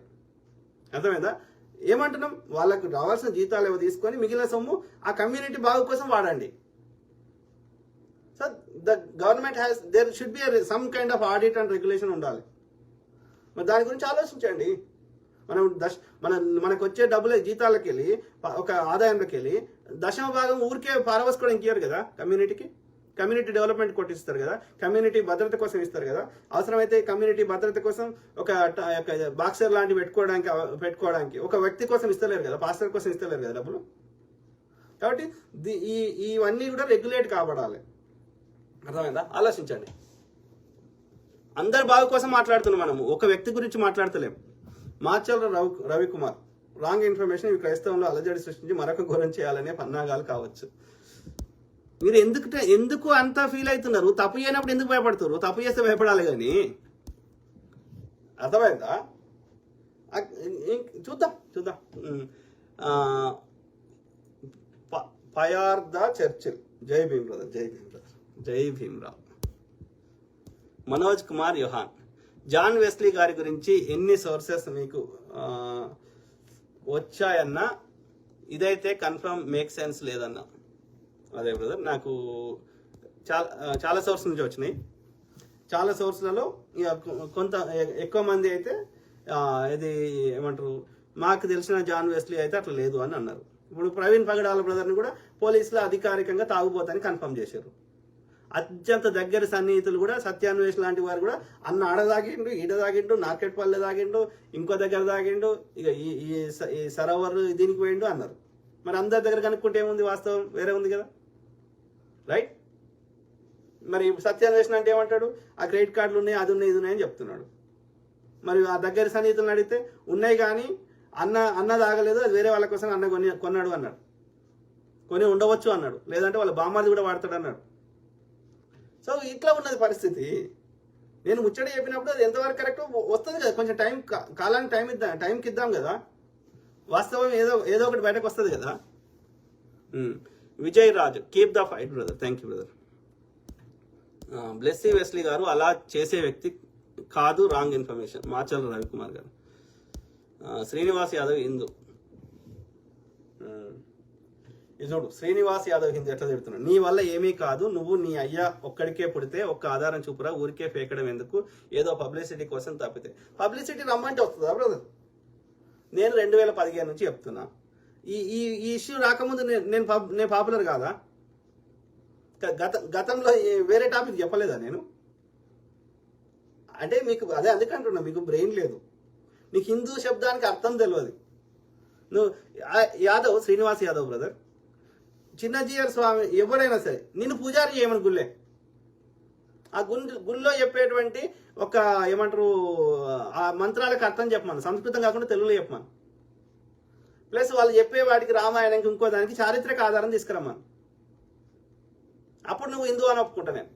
అర్థమైందా? ఏమంటున్నాం? వాళ్ళకు రావాల్సిన జీతాలు ఏవో తీసుకొని మిగిలిన సొమ్ము ఆ కమ్యూనిటీ బాగు కోసం వాడండి. So the government there should be some kind of audit and regulation ఉండాలి. మరి దాని గురించి ఆలోచించండి. మనకు వచ్చే డబ్బులే జీతాలకు వెళ్ళి ఒక ఆదాయంలోకి వెళ్ళి దశమ భాగం ఊరికే పారవసుకోవడం ఇంకేరు కదా. కమ్యూనిటీ డెవలప్మెంట్ కొట్టిస్తారు కదా, కమ్యూనిటీ భద్రత కోసం ఇస్తారు కదా. అవసరమైతే కమ్యూనిటీ భద్రత కోసం ఒక బాక్సర్ లాంటివి పెట్టుకోవడానికి ఒక వ్యక్తి కోసం ఇస్తలేరు కదా, పాస్టర్ కోసం ఇస్తలేరు కదా డబ్బులు. కాబట్టి ఇవన్నీ కూడా రెగ్యులేట్ కాబడాలి. అర్థమైందా? ఆలోచించండి. అందరి బాగు కోసం మాట్లాడుతున్నాం మనము, ఒక వ్యక్తి గురించి మాట్లాడతలేం. మాచర్ల రవికుమార్, రాంగ్ ఇన్ఫర్మేషన్ ఇవి క్రైస్తవంలో అలజడి సృష్టించి మరొక ఘోరం చేయాలనే పన్నాగాలు కావచ్చు. మీరు ఎందుకు అంత ఫీల్ అవుతున్నారు? తప్పు చేయనప్పుడు ఎందుకు భయపడుతున్నారు? తప్పు చేస్తే భయపడాలి కానీ. అర్థమైందా? చూద్దాం. పయార్ద చర్చిల్. జై భీమ్ బ్రదర్, జై భీమ్రావ్. మనోజ్ కుమార్ యోహాన్, జాన్ వెస్లీ గారి గురించి ఎన్ని సోర్సెస్ మీకు వచ్చాయన్నా ఇదైతే కన్ఫర్మ్ మేక్ సెన్స్ లేదన్నా. అదే బ్రదర్, నాకు చాలా సోర్స్ నుంచి వచ్చినాయి. చాలా సోర్స్లలో కొంత ఎక్కువ మంది అయితే ఇది ఏమంటారు, మాకు తెలిసిన జాన్ వెస్లీ అయితే అట్లా లేదు అని అన్నారు. ఇప్పుడు ప్రవీణ్ పగడాల బ్రదర్ని కూడా పోలీసులు అధికారికంగా తాగుబోతని కన్ఫర్మ్ చేశారు. అత్యంత దగ్గర సన్నిహితులు కూడా సత్యాన్వేష్ లాంటి వారు కూడా అన్న ఆడ తాగిండు, ఈడ తాగిండు, నార్కెట్ పల్లె తాగిండు, ఇంకో దగ్గర తాగిండు, ఇక ఈ సరోవర్ దీనికి పోయిండు అన్నారు. మరి అందరి దగ్గర కనుక్కుంటే ఏముంది? వాస్తవం వేరే ఉంది కదా, రైట్? మరి సత్యాన్వేషణ అంటే ఏమంటాడు? ఆ క్రెడిట్ కార్డులు ఉన్నాయి, అది ఉన్నాయి, ఇది ఉన్నాయని చెప్తున్నాడు. మరి ఆ దగ్గర సన్నిహితులను అడిగితే ఉన్నాయి కానీ అన్న తాగలేదు, అది వేరే వాళ్ళ కోసం అన్న కొన్నాడు అన్నాడు, కొని ఉండవచ్చు అన్నాడు, లేదంటే వాళ్ళ బామ్మాది కూడా వాడతాడు అన్నాడు. సో ఇట్లా ఉన్నది పరిస్థితి. నేను ముచ్చట చెప్పినప్పుడు అది ఎంతవరకు కరెక్ట్ వస్తుంది కదా, కొంచెం కాలానికి టైంకి ఇద్దాం కదా, వాస్తవం ఏదో ఒకటి బయటకు వస్తుంది కదా. Vijay Raju, keep the fight brother. Thank you brother. Blessy Wesley గారు అలా చేసే వ్యక్తి కాదు, రాంగ్ ఇన్ఫర్మేషన్. మాచర్ల రవికుమార్ గారు. శ్రీనివాస్ యాదవ్ హిందూ. చూడు, శ్రీనివాస్ యాదవ్ హిందూ ఎట్లా తిడుతున్నాడు? నీ వల్ల ఏమీ కాదు, నువ్వు నీ అయ్యా ఒక్కడికే పుడితే ఒక్క ఆధారం చూపురా, ఊరికే ఫేకడం ఎందుకు, ఏదో పబ్లిసిటీ కోసం తప్పితే. పబ్లిసిటీ రమ్మంటే వస్తుందా బ్రదర్? నేను 2015 నుంచి చెప్తున్నా. ఈ ఇష్యూ రాకముందు నేను పాపులర్ కాదా? గతంలో వేరే టాపిక్ చెప్పలేదా నేను? అంటే మీకు అదే అందుకంటున్నా, మీకు బ్రెయిన్ లేదు, నీకు హిందూ శబ్దానికి అర్థం తెలియదు. నువ్వు యాదవ్, శ్రీనివాస్ యాదవ్ బ్రదర్, చిన్నజీయర్ స్వామి ఎవరైనా సరే నిన్ను పూజారి చేయమని గుళ్ళే, ఆ గుళ్ళో చెప్పేటువంటి ఒక ఏమంటారు ఆ మంత్రాలకు అర్థం చెప్పమను, సంస్కృతం కాకుండా తెలుగులో చెప్పమను. ప్లస్ వాళ్ళు చెప్పే వాటికి రామాయణంకి ఇంకో దానికి చారిత్రక ఆధారం తీసుకురమ్మను. అప్పుడు నువ్వు హిందువు అని ఒప్పుకుంటా నేను.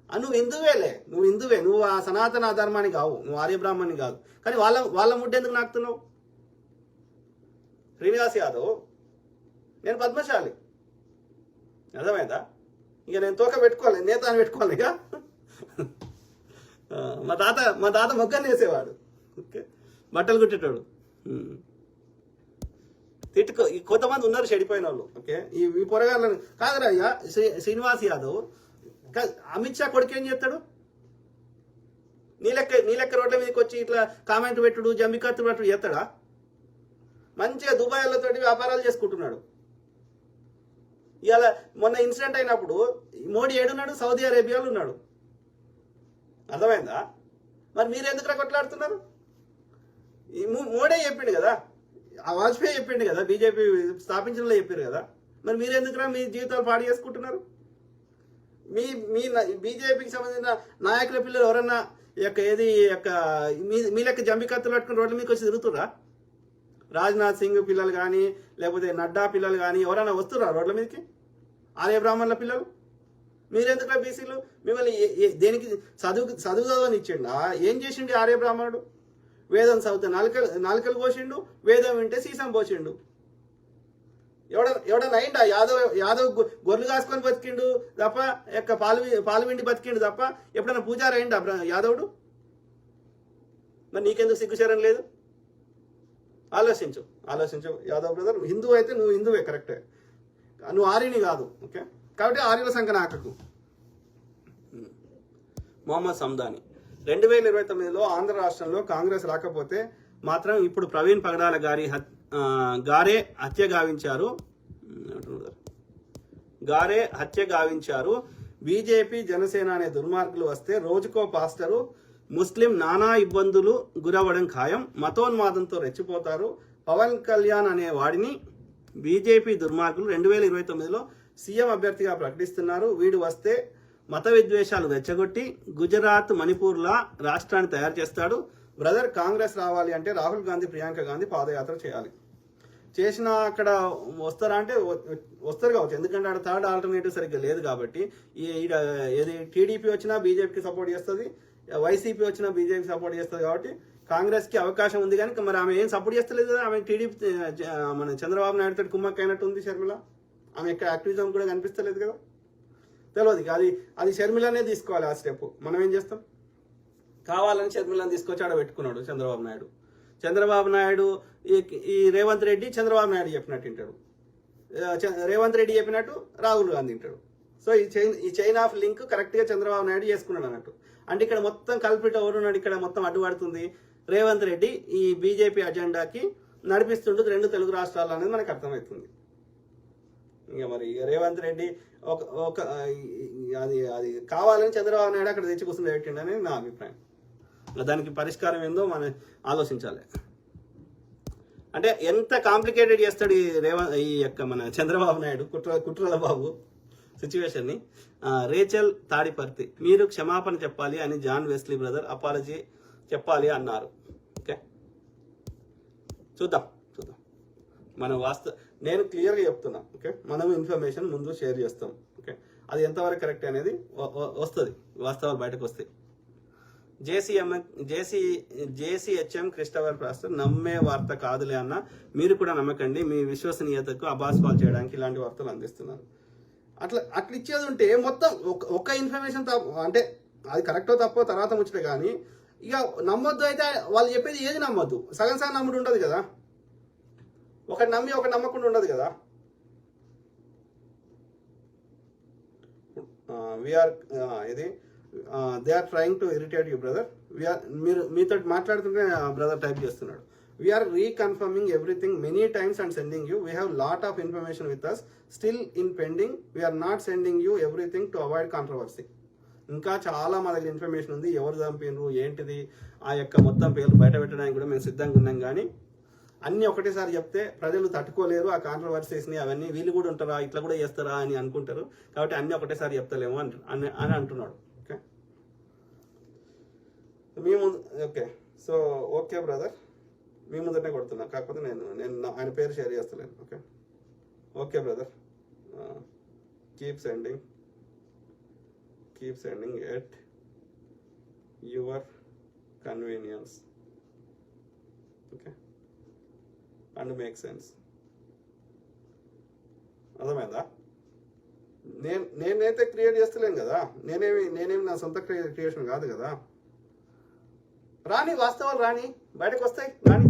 నువ్వు హిందువేలే, నువ్వు ఆ సనాతన ధర్మాన్ని కావు, నువ్వు ఆర్యబ్రాహ్మణ్ని కాదు. కానీ వాళ్ళ ముడ్డెందుకు నాకుతున్నావు? శ్రీనివాస్ యాదవ్, నేను పద్మశాలి, అర్థమైందా? ఇక నేను తోక పెట్టుకోవాలి, నేత అని పెట్టుకోవాలి. ఇక మా తాత మొక్కని వేసేవాడు, ఓకే, బట్టలు కుట్టేటోడు. తిట్టుకో, కొంతమంది ఉన్నారు చెడిపోయిన వాళ్ళు, ఓకే. ఈ పొరగాళ్ళని కాదురా అయ్యా. శ్రీనివాస్ యాదవ్ అమిత్ షా కొడుకు ఏం చేస్తాడు? నీ లెక్క రోడ్ల మీదకి వచ్చి ఇట్లా కామెంట్ పెట్టుడు, జంబికత్తు పెట్టుడు చేస్తాడా? మంచిగా దుబాయ్లతోటి వ్యాపారాలు చేసుకుంటున్నాడు. ఇవాళ మొన్న ఇన్సిడెంట్ అయినప్పుడు మోడీ ఏడున్నాడు? సౌదీ అరేబియాలో ఉన్నాడు, అర్థమైందా? మరి మీరు ఎందుకు కొట్లాడుతున్నారు? మోడీ చెప్పిండు కదా, ఆ వాజ్పేయి చెప్పిండు కదా, బీజేపీ స్థాపించడంలో చెప్పారు కదా, మరి మీరు ఎందుకురా మీ జీవితాలు పాడు చేసుకుంటున్నారు? మీ బీజేపీకి సంబంధించిన నాయకుల పిల్లలు ఎవరన్నా మీ లెక్క జంబికత్తులు పట్టుకుని రోడ్ల మీదకి వచ్చి తిరుగుతుర్రా? రాజ్నాథ్ సింగ్ పిల్లలు కానీ లేకపోతే నడ్డా పిల్లలు కానీ ఎవరైనా వస్తుర్రా రోడ్ల మీదకి? ఆర్య బ్రాహ్మణుల పిల్లలు మీరెందుకురా? బీసీలు మిమ్మల్ని దేనికి చదువుదని ఇచ్చిండా? ఏం చేసిండు ఆర్య బ్రాహ్మణుడు? వేదం చదివితే నాలుకలు పోసిండు, వేదం వింటే సీసం పోసిండు. ఎవడన్నా అయిందా? యాదవ్ గొర్రెలు కాసుకొని బతికిండు తప్ప, పాలు విండి బతికిండు తప్ప ఎప్పుడైనా పూజారి అయిందా యాదవుడు? మరి నీకెందుకు సిగ్గుచరం లేదు? ఆలోచించు యాదవ్ బ్రదర్. హిందువు అయితే నువ్వు హిందువే, కరెక్టే, నువ్వు ఆర్యని కాదు, ఓకే. కాబట్టి ఆర్యుల సంఖ్య నాకకు. మొహమ్మద్ సందాని 2029లో ఆంధ్ర రాష్ట్రంలో కాంగ్రెస్ రాకపోతే మాత్రం ఇప్పుడు ప్రవీణ్ పగడాల గారే హత్య గావించారు. బీజేపీ జనసేన అనే దుర్మార్గులు వస్తే రోజుకో పాస్టరు ముస్లిం నానా ఇబ్బందులు గురవడం ఖాయం. మతోన్మాదంతో రెచ్చిపోతారు. పవన్ కళ్యాణ్ అనే వాడిని బీజేపీ దుర్మార్గులు 2029లో సీఎం అభ్యర్థిగా ప్రకటిస్తున్నారు. వీడు వస్తే మత విద్వేషాలు రెచ్చగొట్టి గుజరాత్, మణిపూర్లా రాష్ట్రాన్ని తయారు చేస్తాడు. బ్రదర్, కాంగ్రెస్ రావాలి అంటే రాహుల్ గాంధీ, ప్రియాంక గాంధీ పాదయాత్ర చేయాలి. చేసిన అక్కడ వస్తారా అంటే వస్తారు కావచ్చు, ఎందుకంటే అక్కడ థర్డ్ ఆల్టర్నేటివ్ సరిగ్గా లేదు కాబట్టి. ఏది టీడీపీ వచ్చినా బీజేపీకి సపోర్ట్ చేస్తుంది, వైసీపీ వచ్చినా బీజేపీకి సపోర్ట్ చేస్తుంది. కాబట్టి కాంగ్రెస్కి అవకాశం ఉంది. కానీ మరి ఆమె ఏం సపోర్ట్ చేస్తలేదు కదా. ఆమె టీడీపీ మన చంద్రబాబు నాయుడు తోటి కుమ్మక్క అయినట్టు ఉంది షర్మిల. ఆమె యొక్క యాక్టివిజం కూడా కనిపిస్తలేదు కదా, తెలియదు. అది షర్మిలనే తీసుకోవాలి ఆ స్టెప్. మనం ఏం చేస్తాం? కావాలని షర్మిలను తీసుకొచ్చి ఆడ పెట్టుకున్నాడు చంద్రబాబు నాయుడు. ఈ రేవంత్ రెడ్డి చంద్రబాబు నాయుడు చెప్పినట్టు వింటాడు, రేవంత్ రెడ్డి చెప్పినట్టు రాహుల్ గాంధీ వింటాడు. సో ఈ చైన్ ఆఫ్ లింక్ కరెక్ట్గా చంద్రబాబు నాయుడు చేసుకున్నాడు అన్నట్టు. అంటే ఇక్కడ మొత్తం కల్పిట్ ఎవరున్నాడు? ఇక్కడ మొత్తం అడ్డుపడుతుంది రేవంత్ రెడ్డి. ఈ బీజేపీ అజెండాకి నడిపిస్తుండు 2 తెలుగు రాష్ట్రాలు అనేది మనకు అర్థమవుతుంది. ఇంకా మరి రేవంత్ రెడ్డి అది కావాలని చంద్రబాబు నాయుడు అక్కడ తెచ్చి కూర్చుని పెట్టిండని నా అభిప్రాయం. దానికి పరిష్కారం ఏందో మనం ఆలోచించాలి. అంటే ఎంత కాంప్లికేటెడ్ చేస్తాడు ఈ యొక్క మన చంద్రబాబు నాయుడు, కుట్రల బాబు సిచ్యువేషన్ని. రేచల్ తాడిపర్తి, మీరు క్షమాపణ చెప్పాలి అని జాన్ వెస్లీ బ్రదర్ అపాలజీ చెప్పాలి అన్నారు. ఓకే, చూద్దాం. మనం నేను క్లియర్గా చెప్తున్నా, ఓకే. మనం ఇన్ఫర్మేషన్ ముందు షేర్ చేస్తాం, ఓకే. అది ఎంతవరకు కరెక్ట్ అనేది వస్తుంది, వాస్తవాలు బయటకు వస్తాయి. జేసీహెచ్ఎం క్రిస్టఫర్ పాస్టర్, నమ్మే వార్త కాదులే అన్న, మీరు కూడా నమ్మకండి, మీ విశ్వసనీయతకు అబాస్పాలు చేయడానికి ఇలాంటి వార్తలు అందిస్తున్నారు. అట్లా ఇచ్చేది ఉంటే మొత్తం ఒక్క ఇన్ఫర్మేషన్ అంటే అది కరెక్టో తప్పో తర్వాత ముచ్చట. కానీ ఇక నమ్మొద్దు అయితే వాళ్ళు చెప్పేది ఏది నమ్మొద్దు. సగం నమ్ముడు ఉండదు కదా, ఒకటి నమ్మి ఒకటి నమ్మకుండా ఉండదు కదా. They are trying to irritate you brother. మీతో మాట్లాడుతుంటే బ్రదర్ టైప్ చేస్తున్నాడు. We're reconfirming everything many times and sending you. We have lot of information with us still in pending. We're not sending you everything to avoid controversy. ఇంకా చాలా మా దగ్గర information ఉంది, ఎవరు చంపినరు ఏంటిది ఆ యొక్క మొత్తం పేర్లు బయట పెట్టడానికి కూడా మేము సిద్ధంగా ఉన్నాం. కానీ అన్ని ఒకటేసారి చెప్తే ప్రజలు తట్టుకోలేరు, ఆ కాంట్రవర్సీస్ని అవన్నీ వీళ్ళు కూడా ఉంటారా ఇట్లా కూడా చేస్తారా అని అనుకుంటారు. కాబట్టి అన్ని ఒకటేసారి చెప్తలేము అని అంటున్నాడు. Okay okay so okay brother, మీ ముందరనే కొడుతున్నా, కాకపోతే నేను ఆయన పేరు షేర్ చేస్తలేను. Okay okay brother, keep sending at your convenience. Okay and make sense. అర్థమైందా? నేనైతే క్రియేట్ చేస్తలేను కదా, నేనేమి నా సొంత క్రియేషన్ కాదు కదా. రాని వాస్తవాలు రాని బయటకు వస్తాయి, రాని.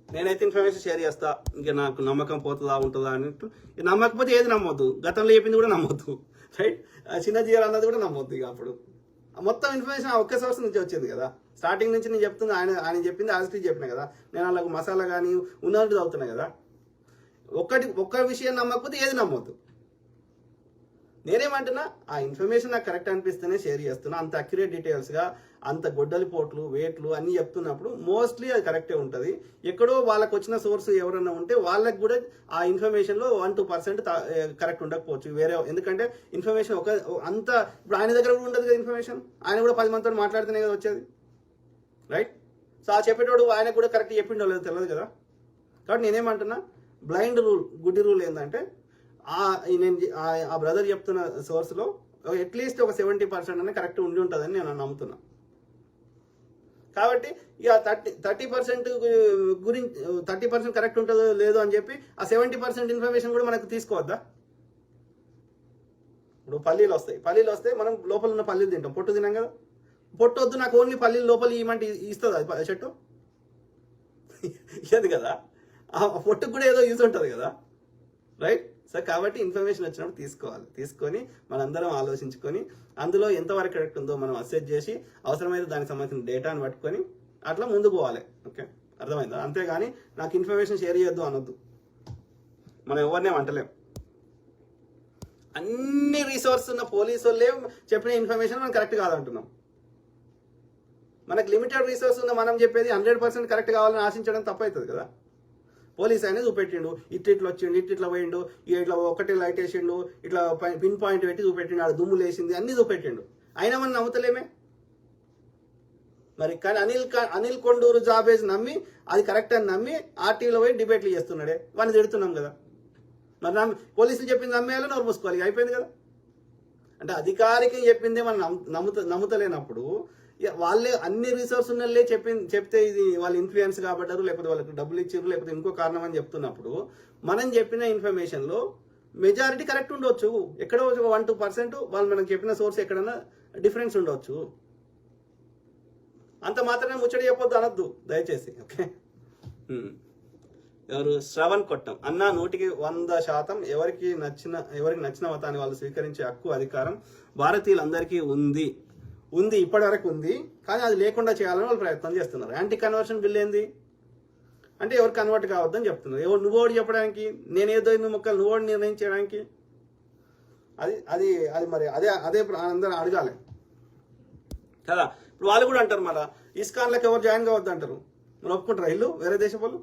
నేనైతే ఇన్ఫర్మేషన్ షేర్ చేస్తా, ఇంకా నాకు నమ్మకం పోతుందా ఉంటుందా అన్నట్టు. నమ్మకపోతే ఏది నమ్మొద్దు, గతంలో చెప్పింది కూడా నమ్మొద్దు, రైట్? చిన్న జీఆర్ అన్నది కూడా నమ్మొద్దు. ఇక అప్పుడు మొత్తం ఇన్ఫర్మేషన్ ఒకే సోర్స్ నుంచి వచ్చింది కదా. స్టార్టింగ్ నుంచి నేను చెప్తుంది ఆయన చెప్పింది ఆల్రెడీ చెప్పిన కదా. నేను అలాగ మసాలా కానీ ఉన్నట్టు చదువుతున్నా కదా. ఒక్క విషయం నమ్మకపోతే ఏది నమ్మొద్దు. నేనేమంటున్నా, ఆ ఇన్ఫర్మేషన్ నాకు కరెక్ట్ అనిపిస్తేనే షేర్ చేస్తున్నా. అంత అక్యురేట్ డీటెయిల్స్గా అంత గొడ్డలి పోట్లు వెయిట్లు అన్నీ చెప్తున్నప్పుడు మోస్ట్లీ అది కరెక్టే ఉంటుంది. ఎక్కడో వాళ్ళకు వచ్చిన సోర్స్ ఎవరన్నా ఉంటే వాళ్ళకి కూడా ఆ ఇన్ఫర్మేషన్లో 1-2% కరెక్ట్ ఉండకపోవచ్చు వేరే. ఎందుకంటే ఇన్ఫర్మేషన్ అంత ఇప్పుడు ఆయన దగ్గర కూడా ఉండదు కదా ఇన్ఫర్మేషన్. ఆయన కూడా 10 మందితో మాట్లాడితేనే కదా వచ్చేది, రైట్? సో ఆ చెప్పేటోడు ఆయన కూడా కరెక్ట్ చెప్పిండో లేదో తెలియదు కదా. కాబట్టి నేనేమంటున్నా, బ్లైండ్ రూల్, గుడ్డి రూల్ ఏంటంటే ఆ బ్రదర్ చెప్తున్న సోర్స్లో అట్లీస్ట్ ఒక 70% అనేది కరెక్ట్ ఉండి ఉంటుందని నేను నమ్ముతున్నా. కాబట్టి ఇక 30% గురించి 30% కరెక్ట్ ఉంటుందో లేదో అని చెప్పి ఆ 70% ఇన్ఫర్మేషన్ కూడా మనకు తీసుకోవద్దా? ఇప్పుడు పల్లీలు వస్తాయి, మనం లోపల ఉన్న పల్లీలు తింటాం, పొట్టు తినాం కదా. పొట్టు వద్దు నాకు ఓన్లీ పల్లీలు లోపల ఇవ్వమంటే ఇస్తుంది అది చెట్టు? ఇయ్యదు కదా. ఆ పొట్టుకు కూడా ఏదో యూజ్ ఉంటుంది కదా, రైట్? సో కాబట్టి ఇన్ఫర్మేషన్ వచ్చినప్పుడు తీసుకొని మనందరం ఆలోచించుకొని అందులో ఎంతవరకు కరెక్ట్ ఉందో మనం అసెస్ చేసి అవసరమైతే దానికి సంబంధించిన డేటాను పట్టుకొని అట్లా ముందుకు పోవాలి. ఓకే, అర్థమైందా? అంతేగాని నాకు ఇన్ఫర్మేషన్ షేర్ చేయొద్దు అనొద్దు. మనం ఎవరినే అంటలేం. అన్ని రిసోర్స్ ఉన్న పోలీసు వాళ్ళే చెప్పిన ఇన్ఫర్మేషన్ మనం కరెక్ట్ కాదంటున్నాం. మనకు లిమిటెడ్ రిసోర్స్ ఉన్న మనం చెప్పేది 100% కరెక్ట్ కావాలని ఆశించడం తప్పవుతుంది కదా. పోలీస్ అయినా చూపెట్టిండు, ఇట్లా వచ్చిండు, ఇట్లా పోయిండు, ఇట్లా ఒకటి లైట్ వేసిండు, ఇట్లా పిన్ పాయింట్ పెట్టి చూపెట్టిండు, ఆడ దుమ్ములు వేసింది అన్ని చూపెట్టిండు. అయినా మనం నమ్ముతలేమే మరి. కానీ అనిల్ కొండూరు జాబేజ్ నమ్మి అది కరెక్ట్ అని నమ్మి ఆర్టీలో పోయి డిబేట్లు చేస్తున్నాడే, వాడిని తిడుతున్నాం కదా. మరి పోలీసులు చెప్పింది నమ్మేయాలో నోరు మూసుకోవాలి, అయిపోయింది కదా. అంటే అధికారికి చెప్పిందే మనం నమ్ముతలేనప్పుడు వాళ్ళే అన్ని రిసోర్స్ ఉన్నలే చెప్తే ఇది వాళ్ళు ఇన్ఫ్లుయెన్స్ కాబట్టారు, లేకపోతే వాళ్ళకి డబ్బులు ఇచ్చారు, లేకపోతే ఇంకో కారణం అని చెప్తున్నప్పుడు మనం చెప్పిన ఇన్ఫర్మేషన్లో మెజారిటీ కరెక్ట్ ఉండొచ్చు, ఎక్కడో 1-2% వాళ్ళు మనకు చెప్పిన సోర్స్ ఎక్కడన్నా డిఫరెన్స్ ఉండొచ్చు. అంత మాత్రమే ముచ్చడి చెప్పొద్దు అనొద్దు దయచేసి. ఓకే, ఎవరు శ్రవణ్ కొట్టం అన్న 100% ఎవరికి నచ్చిన మతాన్ని వాళ్ళు స్వీకరించే హక్కు అధికారం భారతీయులందరికీ ఉంది ఇప్పటి వరకు ఉంది. కానీ అది లేకుండా చేయాలని వాళ్ళు ప్రయత్నం చేస్తున్నారు. యాంటీ కన్వర్షన్ బిల్ ఏంది అంటే ఎవరు కన్వర్ట్ కావద్దని చెప్తున్నారు. నువ్వోడు చెప్పడానికి, నేనేదో మొక్కలు నువ్వోడు నిర్ణయించడానికి, అది మరి అదే అందరూ అడగాలి కదా. ఇప్పుడు వాళ్ళు కూడా అంటారు మళ్ళీ ఇస్కాన్లకు ఎవరు జాయిన్ కావద్దు అంటారు. మరి ఒప్పుకుంటారా? ఇల్లు వేరే దేశం వాళ్ళు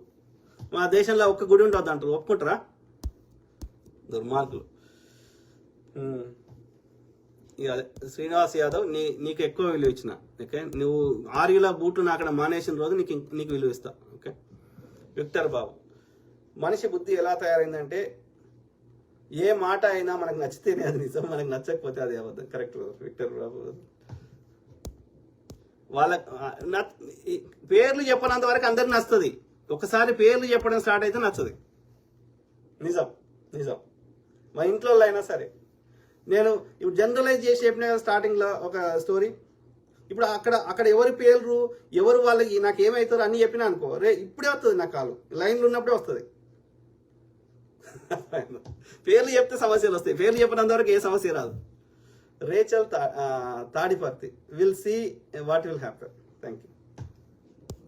మా దేశంలో ఒక్క గుడి ఉంటుంది అంటారు, ఒప్పుకుంటారా? దుర్మార్గులు. ఇక శ్రీనివాస్ యాదవ్ నీకు ఎక్కువ విలువ ఇచ్చిన. ఓకే, నువ్వు 6 కిలో బూట్లు అక్కడ మానేసిన రోజు నీకు విలువ ఇస్తా. ఓకే, విక్టర్ బాబు, మనిషి బుద్ధి ఎలా తయారైందంటే ఏ మాట అయినా మనకు నచ్చితేనే అది నిజం, మనకు నచ్చకపోతే అది అబద్ధం. కరెక్ట్ విక్టర్ బాబు. వాళ్ళ పేర్లు చెప్పనంత వరకు అందరికి నచ్చుతుంది, ఒకసారి పేర్లు చెప్పడం స్టార్ట్ అయితే నచ్చదు. నిజం. మా ఇంట్లో అయినా సరే నేను ఇప్పుడు జనరలైజ్ చేసి చెప్పిన కదా స్టార్టింగ్లో ఒక స్టోరీ. ఇప్పుడు అక్కడ ఎవరి పేర్లు ఎవరు వాళ్ళకి నాకు ఏమవుతారో అన్ని చెప్పినా అనుకో, ఇప్పుడే వస్తుంది నాకు కాలు లైన్లు ఉన్నప్పుడే వస్తుంది. పేర్లు చెప్తే సమస్యలు వస్తాయి, పేర్లు చెప్పినంత వరకు ఏ సమస్య రాదు. Rachel Tadiparthi, will see what will happen.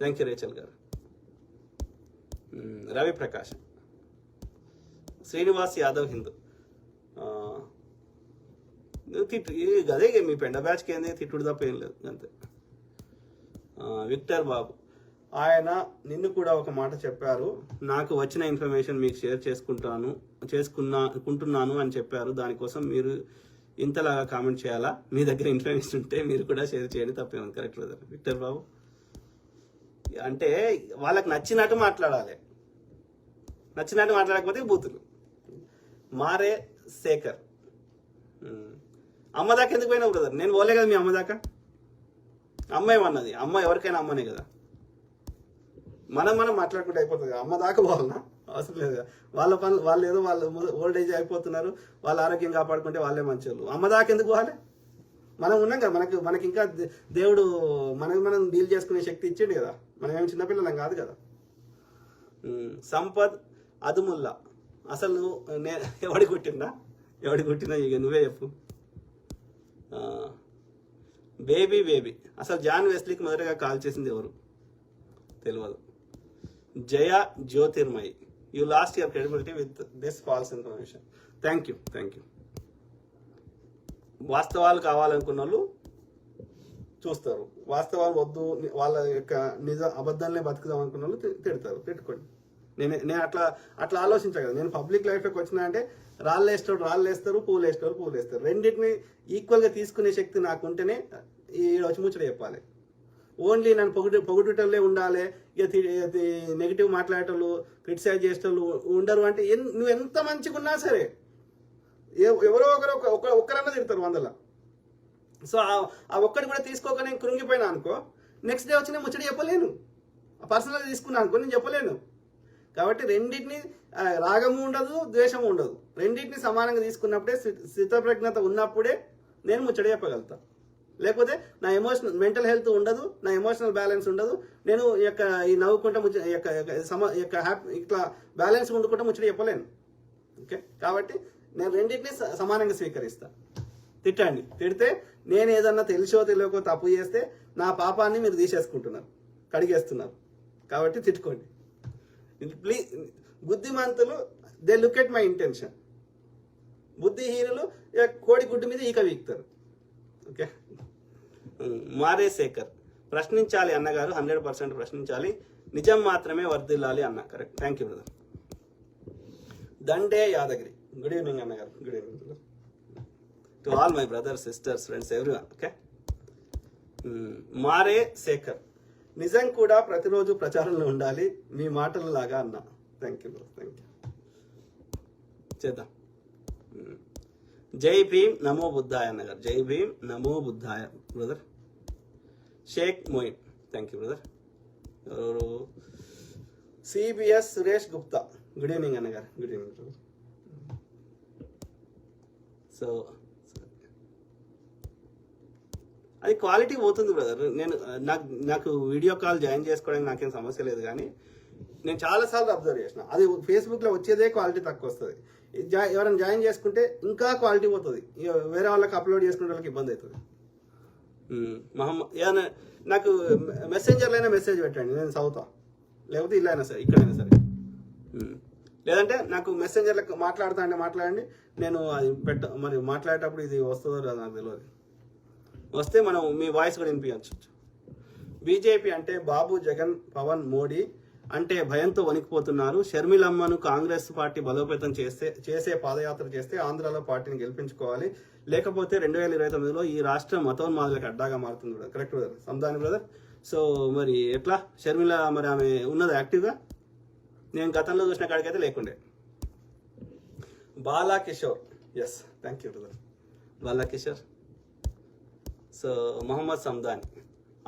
Thank you Rachel garu. Ravi Prakash, Srinivas Yadav Hindu, అదే మీ పెండ బ్యాచ్కి ఏంది తిట్టుడు తప్ప ఏం లేదు అంతే. విక్టర్ బాబు ఆయన నిన్ను కూడా ఒక మాట చెప్పారు, నాకు వచ్చిన ఇన్ఫర్మేషన్ మీకు షేర్ చేసుకుంటున్నాను అని చెప్పారు, దానికోసం మీరు ఇంతలాగా కామెంట్ చేయాలా? మీ దగ్గర ఇన్ఫర్మేషన్ ఉంటే మీరు కూడా షేర్ చేయండి, తప్పేముంది. కరెక్ట్ బ్రదర్ విక్టర్ బాబు. అంటే వాళ్ళకి నచ్చినట్టు మాట్లాడాలి, నచ్చినట్టు మాట్లాడకపోతే బూతులు. మారే శేఖర్ అమ్మ దాకా ఎందుకు పోయినావు బ్రదర్? నేను పోలే కదా మీ అమ్మ దాకా. అమ్మ ఏమన్నది? అమ్మ ఎవరికైనా అమ్మనే కదా. మనం మాట్లాడుకుంటే అయిపోతుంది. అమ్మ దాకా పోవాలన్నా అవసరం లేదు కదా. వాళ్ళ పనులు వాళ్ళు ఏదో వాళ్ళు ఓల్డ్ ఏజ్ అయిపోతున్నారు, వాళ్ళ ఆరోగ్యం కాపాడుకుంటే వాళ్ళే మంచోళ్ళు. అమ్మ దాకా ఎందుకు పోవాలి? మనం ఉన్నాం కదా, మనకి ఇంకా దేవుడు మనం డీల్ చేసుకునే శక్తి ఇచ్చిండు కదా, మనం ఏమి చిన్నపిల్లలం కాదు కదా. సంపద్ అదుముల్లా అసలు ఎవడి కొట్టిందా ఇక నువ్వే చెప్పు. బేబీ అసలు జాన్ వెస్లీకి మొదటగా కాల్ చేసింది ఎవరు? తెలియదు. Jaya Jyothirmayi you lost your credibility with this false information. Thank you. వాస్తవాలు కావాలనుకున్న వాళ్ళు చూస్తారు, వాస్తవాలు వద్దు వాళ్ళ యొక్క అబద్ధాలనే బతుకుదాం అనుకున్న వాళ్ళు తిట్టుకోండి. నేను అట్లా ఆలోచించా కదా. నేను పబ్లిక్ లైఫ్లోకి వచ్చినా అంటే రాళ్ళు వేస్తారు, పూలు వేస్తారు. రెండింటిని ఈక్వల్గా తీసుకునే శక్తి నాకు ఉంటేనే ఈ వచ్చి ముచ్చట చెప్పాలి. ఓన్లీ నన్ను పొగుడుటోళ్ళే ఉండాలి, ఇక నెగిటివ్ మాట్లాడేటోళ్ళు, క్రిటిసైజ్ చేసేటోళ్ళు ఉండరు అంటే నువ్వు ఎంత మంచిగా ఉన్నా సరే ఎవరో ఒక్కరన్నా తిడతారు 100. సో ఆ ఒక్కటి కూడా తీసుకోక నేను కృంగిపోయినా అనుకో, నెక్స్ట్ డే వచ్చి నేను ముచ్చట చెప్పలేను. పర్సనల్గా తీసుకున్నాను అనుకో, నేను చెప్పలేను. కాబట్టి రెండింటిని రాగము ఉండదు, ద్వేషము ఉండదు. రెండింటిని సమానంగా తీసుకున్నప్పుడే, స్థితప్రజ్ఞత ఉన్నప్పుడే నేను ముచ్చట చెప్పగలుగుతా. లేకపోతే నా మెంటల్ హెల్త్ ఉండదు, నా ఎమోషనల్ బ్యాలెన్స్ ఉండదు. నేను ఈ నవ్వుకుంటా ఇట్లా బ్యాలెన్స్ ఉండుకుంటా ముచ్చట చెప్పలేను. ఓకే, కాబట్టి నేను రెండింటిని సమానంగా స్వీకరిస్తా. తిట్టండి, తిడితే నేను ఏదన్నా తెలిసో తెలియకో తప్పు చేస్తే నా పాపాన్ని మీరు తీసేసుకుంటున్నారు, కడిగేస్తున్నారు. కాబట్టి తిట్టుకోండి. ప్లీజ్. బుద్ధిమంతులు they look at my intention. బుద్ధిహీనులు కోడి గుడ్డు మీద ఈక వీక్తారు. ఓకే. మారే శేఖర్ ప్రశ్నించాలి అన్నగారు, 100% ప్రశ్నించాలి, నిజం మాత్రమే వర్ధిల్లాలి అన్న. Correct. Thank you brother. Dande Yadagiri good evening అన్నగారు. Good evening to all my brothers, sisters, friends, everyone. Okay. Mare Shekar నిజం కూడా ప్రతిరోజు ప్రచారంలో ఉండాలి, మీ మాటల లాగా అన్న. Thank you brother. Thank you. చేద్దాం. జై భీమ్ నమో బుద్ధాయ అన్నగారు. జై భీమ్ నమో బుద్ధాయ brother. Sheikh Moin thank you brother. ఎవరు? CBS Suresh Gupta good evening అన్నగారు. Good evening brother. సో అది క్వాలిటీ పోతుంది బ్రదర్. నాకు వీడియో కాల్ జాయిన్ చేసుకోవడానికి నాకేం సమస్య లేదు, కానీ నేను చాలాసార్లు అబ్జర్వ్ చేసిన అది ఫేస్బుక్లో వచ్చేదే క్వాలిటీ తక్కువ వస్తుంది. ఎవరైనా జాయిన్ చేసుకుంటే ఇంకా క్వాలిటీ పోతుంది, వేరే వాళ్ళకి అప్లోడ్ చేసుకునే వాళ్ళకి ఇబ్బంది అవుతుంది. ఏదైనా నాకు మెసెంజర్లో అయినా మెసేజ్ పెట్టండి, నేను చదువుతా. లేకపోతే ఇల్లైనా సరే, ఇక్కడైనా సరే. లేదంటే నాకు మెసెంజర్లకు మాట్లాడండి, నేను అది మరి మాట్లాడేటప్పుడు ఇది వస్తుందో రాదో నాకు తెలియదు. వస్తే మనం మీ వాయిస్ కూడా వినిపించవచ్చు. బీజేపీ అంటే బాబు, జగన్, పవన్, మోడీ అంటే భయంతో వణికిపోతున్నారు. షర్మిలమ్మను కాంగ్రెస్ పార్టీ బలోపేతం చేసే పాదయాత్ర చేస్తే ఆంధ్రాలో పార్టీని గెలిపించుకోవాలి, లేకపోతే 2029లో ఈ రాష్ట్రం మతోన్మాదులకు అడ్డాగా మారుతుంది brother. Correct brother. Sandhani brother. So మరి ఎట్లా షర్మిల మరి ఆమె ఉన్నది యాక్టివ్గా? నేను గతంలో చూసిన కాడికైతే లేకుండే. Bala Kishore yes thank you brother. Bala Kishore. So Mohammed Sandani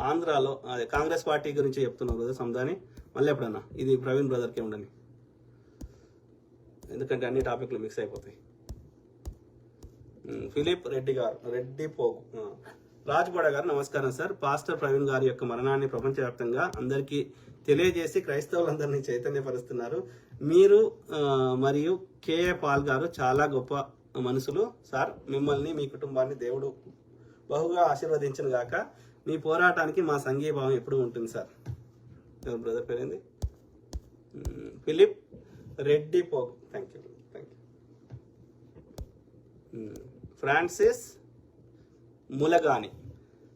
ఆంధ్రాలో అదే కాంగ్రెస్ పార్టీ గురించి చెప్తున్నావు బ్రదర్. సందాని మళ్ళీ ఎప్పుడన్నా ఇది ప్రవీణ్ బ్రదర్కే ఉండని, ఎందుకంటే అన్ని టాపిక్లు మిక్స్ అయిపోతాయి. ఫిలిప్ రెడ్డి గారు, రెడ్డి పోగు. రాజ్గౌడ గారు నమస్కారం సార్. పాస్టర్ ప్రవీణ్ గారి యొక్క మరణాన్ని ప్రపంచవ్యాప్తంగా అందరికీ తెలియజేసి క్రైస్తవులందరినీ చైతన్యపరుస్తున్నారు. మీరు మరియు కేఏ పాల్ గారు చాలా గొప్ప మనుషులు సార్. మిమ్మల్ని మీ కుటుంబాన్ని దేవుడు బహుగా ఆశీర్వదించిన గాక. మీ పోరాటానికి మా సంఘీభావం ఎప్పుడు ఉంటుంది సార్. బ్రదర్ పేరేంది? ఫిలిప్ రెడ్డి పోగు. Thank you. Francis Mulagani.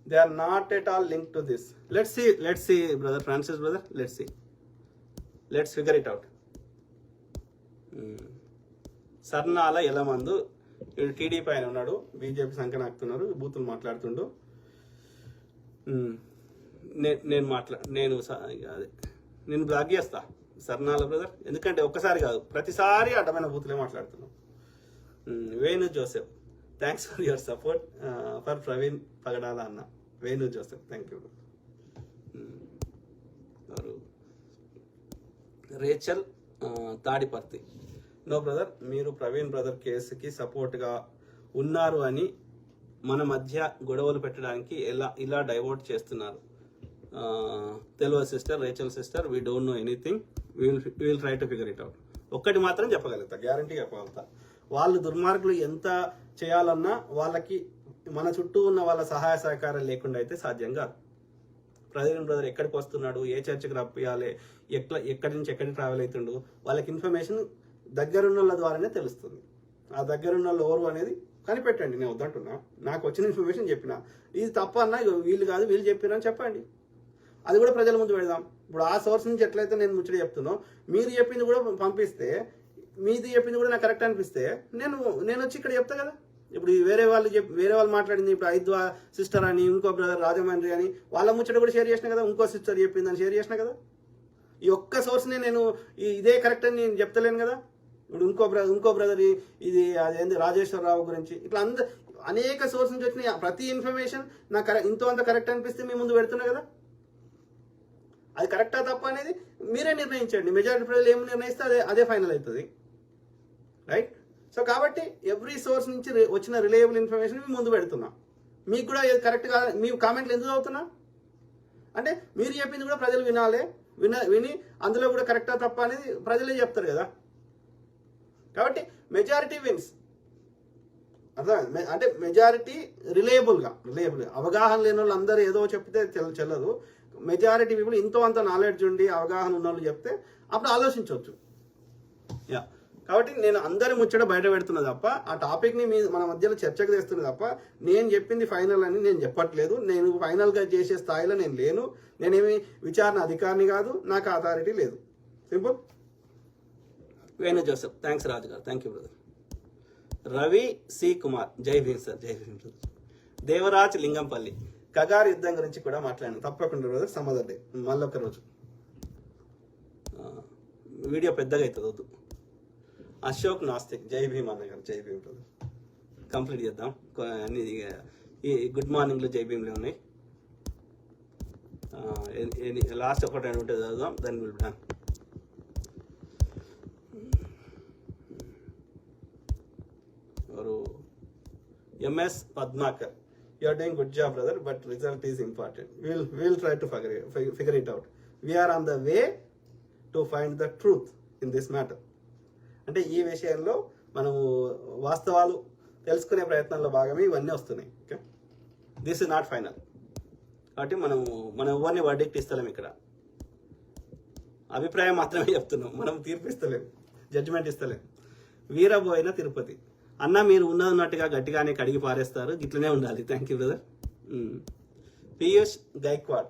They are not at all linked to this. Let's see, brother Francis, brother. Let's see. Let's figure it out. Sarnala Elamandu వీడు టీడీపీ ఆయన ఉన్నాడు, బీజేపీ సంఖ్య నాకుతున్నారు, బూతులు మాట్లాడుతుండు. నేను బ్లాక్ చేస్తా సర్నాల బ్రదర్, ఎందుకంటే ఒక్కసారి కాదు ప్రతిసారి అడ్డమైన బూతులే మాట్లాడుతున్నాం. Venu Joseph, thanks for your support for Praveen Pagadala అన్న. Venu Joseph, thank you. Rachel Tadiparthi, no brother, మీరు ప్రవీణ్ బ్రదర్ కేసుకి సపోర్ట్గా ఉన్నారు అని మన మధ్య గొడవలు పెట్టడానికి ఇలా డైవర్ట్ చేస్తున్నారు. తెలియదు sister, Rachel sister, we don't know anything, will try to figure it out. ఒక్కటి మాత్రం చెప్పగలుగుతా, గ్యారంటీ చెప్పగలుగుతా, వాళ్ళు దుర్మార్గులు ఎంత చేయాలన్నా వాళ్ళకి మన చుట్టూ ఉన్న వాళ్ళ సహాయ సహకారం లేకుండా అయితే సాధ్యం కాదు. ప్రవీణ్ బ్రదర్ ఎక్కడికి వస్తున్నాడు, ఏ చర్చకి రప్పియాలి, ఎక్కడి నుంచి ఎక్కడికి ట్రావెల్ అవుతుండు, వాళ్ళకి ఇన్ఫర్మేషన్ దగ్గరున్న వాళ్ళ ద్వారానే తెలుస్తుంది. ఆ దగ్గరున్న వాళ్ళు ఎవరు అనేది కనిపెట్టండి. నేను వద్దంటున్నా, నాకు వచ్చిన ఇన్ఫర్మేషన్ చెప్పిన, ఇది తప్ప అన్నా వీళ్ళు కాదు వీళ్ళు చెప్పినా చెప్పండి, అది కూడా ప్రజల ముందు పెడదాం. ఇప్పుడు ఆ సోర్స్ నుంచి ఎట్లయితే నేను ముచ్చట చెప్తున్నా, మీరు చెప్పింది కూడా పంపిస్తే, మీది చెప్పింది కూడా నాకు కరెక్ట్ అనిపిస్తే నేను వచ్చి ఇక్కడ చెప్తా కదా. ఇప్పుడు వేరే వాళ్ళు మాట్లాడింది, ఇప్పుడు ఐద్వా సిస్టర్ అని, ఇంకో బ్రదర్ రాజమండ్రి అని, వాళ్ళ ముచ్చట కూడా షేర్ చేసిన కదా, ఇంకో సిస్టర్ చెప్పిందని షేర్ చేసిన కదా. ఈ ఒక్క సోర్స్ని నేను ఇదే కరెక్ట్ అని నేను చెప్తలేను కదా. ఇప్పుడు ఇంకో బ్రదర్ ఇది అదేంది రాజేశ్వరరావు గురించి, ఇట్లా అనేక సోర్స్ నుంచి వచ్చిన ప్రతి ఇన్ఫర్మేషన్ నాకు ఇంతో అంత కరెక్ట్ అనిపిస్తే మీ ముందు పెడుతున్నా కదా. అది కరెక్టా తప్ప అనేది మీరే నిర్ణయించండి. మెజారిటీ ప్రజలు ఏమి నిర్ణయిస్తే అదే ఫైనల్ అవుతుంది, రైట్? సో కాబట్టి ఎవ్రీ సోర్స్ నుంచి వచ్చిన రిలయబుల్ ఇన్ఫర్మేషన్ మీ ముందు పెడుతున్నా. మీకు కూడా కరెక్ట్ కాదు, మీ కామెంట్లు ఎందుకు అవుతున్నా అంటే మీరు చెప్పింది కూడా ప్రజలు విని అందులో కూడా కరెక్టా తప్ప అనేది ప్రజలే చెప్తారు కదా. కాబట్టి మెజారిటీ విన్స్, అర్థమైంది? అంటే మెజారిటీ రిలయబుల్గా అవగాహన లేని వాళ్ళు అందరూ ఏదో చెప్తే చెల్లదు. మెజారిటీ పీపుల్ ఇంతో అంత నాలెడ్జ్ ఉండి అవగాహన ఉన్న వాళ్ళు చెప్తే అప్పుడు ఆలోచించవచ్చు. యా, కాబట్టి నేను అందరి ముచ్చట బయట పెడుతున్నా తప్ప ఆ టాపిక్ని మన మధ్యలో చర్చకు తెస్తున్నా తప్ప నేను చెప్పింది ఫైనల్ అని నేను చెప్పట్లేదు. నేను ఫైనల్గా చేసే స్థాయిలో నేను లేను. నేనేమి విచారణ అధికారిని కాదు, నాకు అథారిటీ లేదు. Simple. Venu Joseph, thanks Raju garu, thank you brother. Ravi C Kumar, Jai Bhim sir, Jai Bhim brother. Devaraj Lingampally, Kagar యుద్ధం గురించి కూడా మాట్లాడాను, తప్పకుండా బ్రదర్, సమ్మదర్ డే మళ్ళొక రోజు. వీడియో పెద్దగా అవుతుంది, వద్దు. అశోక్ నాస్తిక్, జై భీమ్ అన్న గారు, జై భీమ్ బ్రదర్. కంప్లీట్ చేద్దాం అన్ని. ఈ గుడ్ మార్నింగ్లో జై భీమ్లే ఉన్నాయి. లాస్ట్ ఒకటి అని ఉంటే చదువుదాం, దాన్ని will done. MS Padmakar, you are doing good job brother, but result is important. We'll try to figure it out. We are on the way to find the truth in this matter. అంటే ఈ విషయంలో మనము వాస్తవాలు తెలుసుకునే ప్రయత్నంలో భాగమే ఇవన్నీ వస్తున్నాయి. Okay, this is not final. కాబట్టి మనం ఎవరిని వర్డిక్ట్ ఇస్తలేం, ఇక్కడ అభిప్రాయం మాత్రమే చెప్తున్నాం, మనం తీర్పు ఇస్తలేం, జడ్జిమెంట్ ఇస్తలేం. వీరబోయిన తిరుపతి అన్న, మీరు ఉన్నట్టుగా గట్టిగానే కడిగి పారేస్తారు, గిట్లనే ఉండాలి. Thank you brother. Piyush Gaikwad,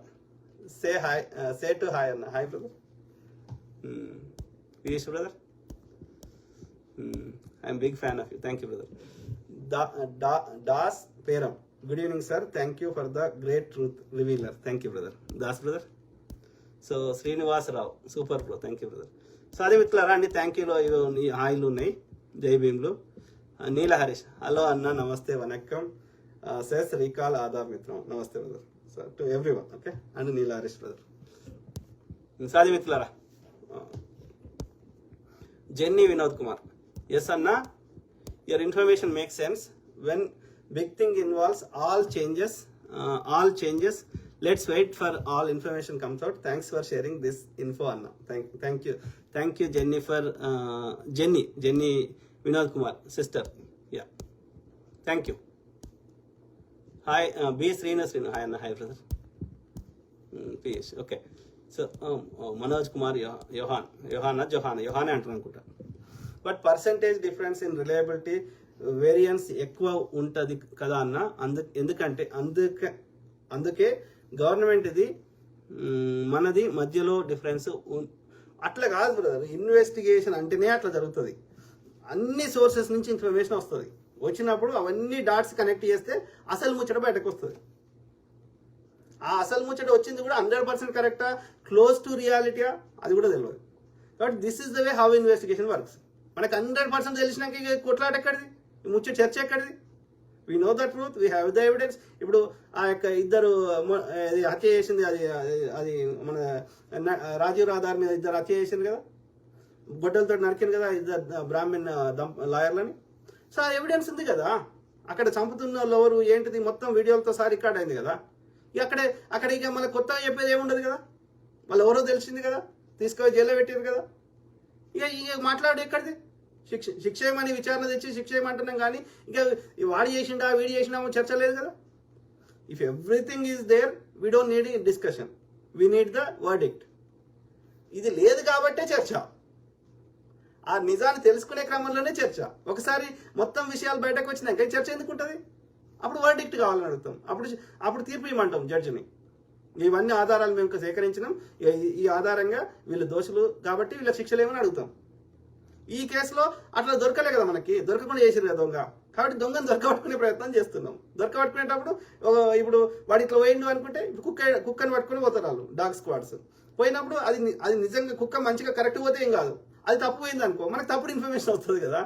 say to hi అన్న. Hi brother. Piyush brother, I'm big fan of you. Thank you brother. Das Peram, good evening sir, thank you for the great truth revealer. Thank you brother Das brother. So Srinivasarao, super bro, thank you brother. So అదే మిత్రులారా అండి, thank యూలో హాయిలు ఉన్నాయి, జై భీమ్లు. నీల Harish, hello అన్న, నమస్తే, వనక్కం, సెస్ రీకాల్ ఆదాబ్ మిత్రం, నమస్తే brother, sir to everyone. Okay, and Neela Harish brother. సాది మిత్రులారా, జెన్నీ వినోద్ కుమార్, ఎస్ అన్న, your information make sense when big thing involves all changes. Let's wait for all information comes out. Thanks for sharing this info అన్న. Thank you Jenny for Jenny Vinod Kumar sister. Ya, thank you. Hi B Srinu, hi అన్న. Hi brother. PS, okay. So Manoj Kumar యోహానే అంటారు అనుకుంటా. But percentage difference in reliability variance ఎక్కువ ఉంటుంది కదా అన్న. అందుకే government ఇది మనది మధ్యలో డిఫరెన్స్ అట్లా కాదు బ్రదర్. ఇన్వెస్టిగేషన్ అంటేనే అట్లా జరుగుతుంది. అన్ని సోర్సెస్ నుంచి ఇన్ఫర్మేషన్ వస్తుంది. వచ్చినప్పుడు అవన్నీ డాట్స్ కనెక్ట్ చేస్తే అసలు ముచ్చట బయటకు వస్తుంది. ఆ అసలు ముచ్చట వచ్చింది కూడా 100% కరెక్టా, క్లోజ్ టు రియాలిటీయా, అది కూడా తెలియదు. కాబట్టి this is the way how investigation works. మనకు 100% తెలిసినాక కొట్లాట ఎక్కడిది, ముచ్చట చర్చ ఎక్కడిది? We know the truth, we have the evidence. ఇప్పుడు ఆ యొక్క ఇద్దరు హత్య చేసింది, అది మన రాజీవ్ రాధార్ మీద ఇద్దరు హత్య చేసింది కదా, గొడ్డలతో నరికింది కదా ఇద్దరు బ్రాహ్మణ్ లాయర్లని. సో ఆ ఎవిడెన్స్ ఉంది కదా, అక్కడ చంపుతున్న వాళ్ళు ఎవరు ఏంటిది మొత్తం వీడియోలతో సార్ రికార్డ్ అయింది కదా. అక్కడ ఇక మళ్ళీ కొత్తగా చెప్పేది ఏముండదు కదా, వాళ్ళు ఎవరో తెలిసింది కదా, తీసుకొని జైల్లో పెట్టారు కదా. ఇక మాట్లాడు ఎక్కడిది, శిక్ష ఏమని విచారణ తెచ్చి శిక్ష ఏమంటున్నాం కానీ ఇక వాడి చేసిండా వీడి చేసినామో చర్చ లేదు కదా. If everything is there we don't need discussion, we need the verdict. ఇది లేదు కాబట్టే చర్చ, ఆ నిజాన్ని తెలుసుకునే క్రమంలోనే చర్చ. ఒకసారి మొత్తం విషయాలు బయటకు వచ్చినాక చర్చ ఎందుకు ఉంటుంది? అప్పుడు వర్డిక్ట్ కావాలని అడుగుతాం, అప్పుడు తీర్పు ఇవ్వమంటాం జడ్జిని. ఇవన్నీ ఆధారాలు మేము సేకరించినాం, ఈ ఆధారంగా వీళ్ళు దోషులు కాబట్టి వీళ్ళ శిక్షలు ఏమని అడుగుతాం. ఈ కేసులో అట్లా దొరకలే కదా, మనకి దొరకకుండా చేసారు కదా దొంగ. కాబట్టి దొంగను దొరకబట్టుకునే ప్రయత్నం చేస్తున్నాం. దొరకబట్టుకునేటప్పుడు ఇప్పుడు వాడు ఇట్లా పోయిండు అనుకుంటే ఇప్పుడు కుక్కని పట్టుకుని పోతారు వాళ్ళు, డాగ్ స్క్వాడ్స్. పోయినప్పుడు అది నిజంగా కుక్క మంచిగా కరెక్ట్ పోతే ఏం కాదు, అది తప్పు పోయింది అనుకో మనకు తప్పుడు ఇన్ఫర్మేషన్ వస్తుంది కదా.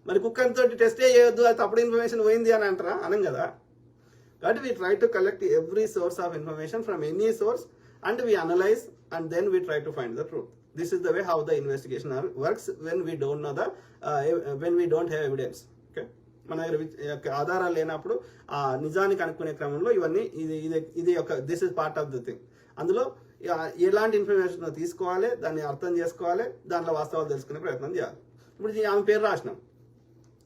మరి కుక్కతో టెస్టే చేయొద్దు, అది తప్పుడు ఇన్ఫర్మేషన్ పోయింది అని అంటారా? అనం కదా. కాబట్టి we try to collect every source of information from any source and we analyse and then we try to find the truth. This is the way how the investigation works when we don't know when we don't have evidence. Okay, మన దగ్గర ఆధారాలు లేనప్పుడు ఆ నిజాన్ని కనుక్కునే క్రమంలో ఇవన్నీ ఇది ఒక this is part of the thing. అందులో ఎలాంటి ఇన్ఫర్మేషన్ తీసుకోవాలి, దాన్ని అర్థం చేసుకోవాలి, దాంట్లో వాస్తవాలు తెలుసుకునే ప్రయత్నం చేయాలి. ఇప్పుడు ఆమె పేరు రాసినాం,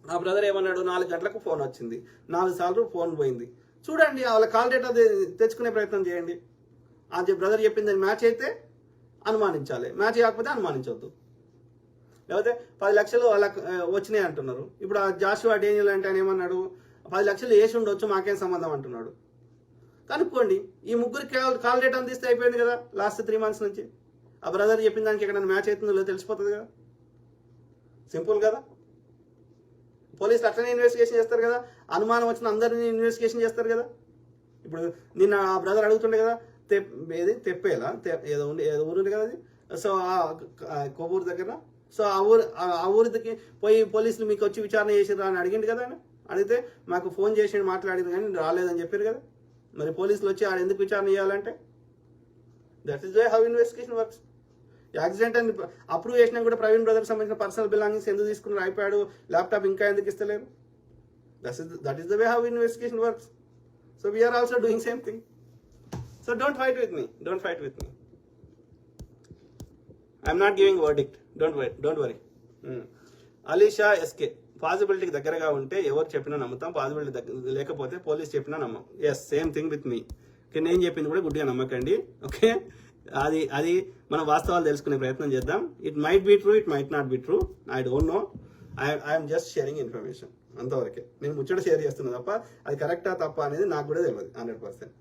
ఆ బ్రదర్ ఏమన్నాడు, 4 గంటలకు ఫోన్ వచ్చింది, 4 సార్లు ఫోన్ పోయింది. చూడండి, వాళ్ళ కాల్ డేటా తెచ్చుకునే ప్రయత్నం చేయండి. ఆ బ్రదర్ చెప్పింది మ్యాచ్ అయితే అనుమానించాలి, మ్యాచ్ కాకపోతే అనుమానించవద్దు. లేకపోతే 10 లక్షలు వాళ్ళకి వచ్చినాయి అంటున్నారు. ఇప్పుడు ఆ జాషువా డేనియల్ అంటే ఆయన ఏమన్నాడు, 10 లక్షలు వేసి ఉండొచ్చు మాకేం సంబంధం అంటున్నాడు. కనుక్కోండి, ఈ ముగ్గురికి కాల్ డేటా తీస్తే అయిపోయింది కదా. లాస్ట్ 3 మంత్స్ నుంచి ఆ బ్రదర్ చెప్పిన దానికి ఎక్కడ మ్యాచ్ అవుతుందో లేదో తెలిసిపోతుంది కదా. సింపుల్ కదా. పోలీసులు అట్లనే ఇన్వెస్టిగేషన్ చేస్తారు కదా, అనుమానం వచ్చిన అందరినీ ఇన్వెస్టిగేషన్ చేస్తారు కదా. ఇప్పుడు నిన్న ఆ బ్రదర్ అడుగుతుండే కదా, తెప్పేలా ఏదో ఊరు కదా అది. సో ఆ కొవ్వూరు దగ్గర, సో ఆ ఊరికి పోయి పోలీసులు మీకు వచ్చి విచారణ చేసిరా అని అడిగింది కదా. అడిగితే మాకు ఫోన్ చేసి మాట్లాడింది కానీ రాలేదని చెప్పారు కదా. మరి పోలీసులు వచ్చి ఆడ ఎందుకు విచారణ చేయాలంటే that is way how investigation works. Accident అని అప్రూవ్ చేసినా కూడా ప్రవీణ్ బ్రదర్కి సంబంధించిన పర్సనల్ బిలాంగింగ్స్ ఎందుకు తీసుకున్నారు, అయిపోయాడు ల్యాప్టాప్ ఇంకా ఎందుకు ఇస్తలేరు? That is the way how investigation works. So we're also doing same thing. So don't fight with me. I'm not giving verdict. Don't worry. Alisha SK, పాసిబిలిటీకి దగ్గరగా ఉంటే ఎవరు చెప్పినా నమ్ముతాం, పాసిబిలిటీ లేకపోతే పోలీస్ చెప్పినా నమ్మం. Yes, same thing with me. Okay, నేను చెప్పింది కూడా గుడ్డిగా నమ్మకండి. ఓకే, అది మనం వాస్తవాలు తెలుసుకునే ప్రయత్నం చేద్దాం. It might be true, it might not be true, I don't know. I'm just sharing information, అంతవరకే. నేను ముచ్చట షేర్ చేస్తున్నా తప్ప అది కరెక్టా తప్ప అనేది నాకు కూడా తెలియదు 100%.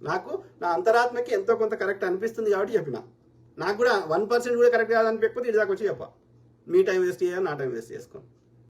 నాకు నా అంతరాత్మకి ఎంతో కొంత కరెక్ట్ అనిపిస్తుంది కాబట్టి చెప్పిన. నాకు కూడా 1% కూడా కరెక్ట్ కాదనిపించకపోతే ఇది దాకా వచ్చి చెప్ప. మీ టైం వేస్ట్ చేయాలి, నా టైం వేస్ట్ చేసుకోండి.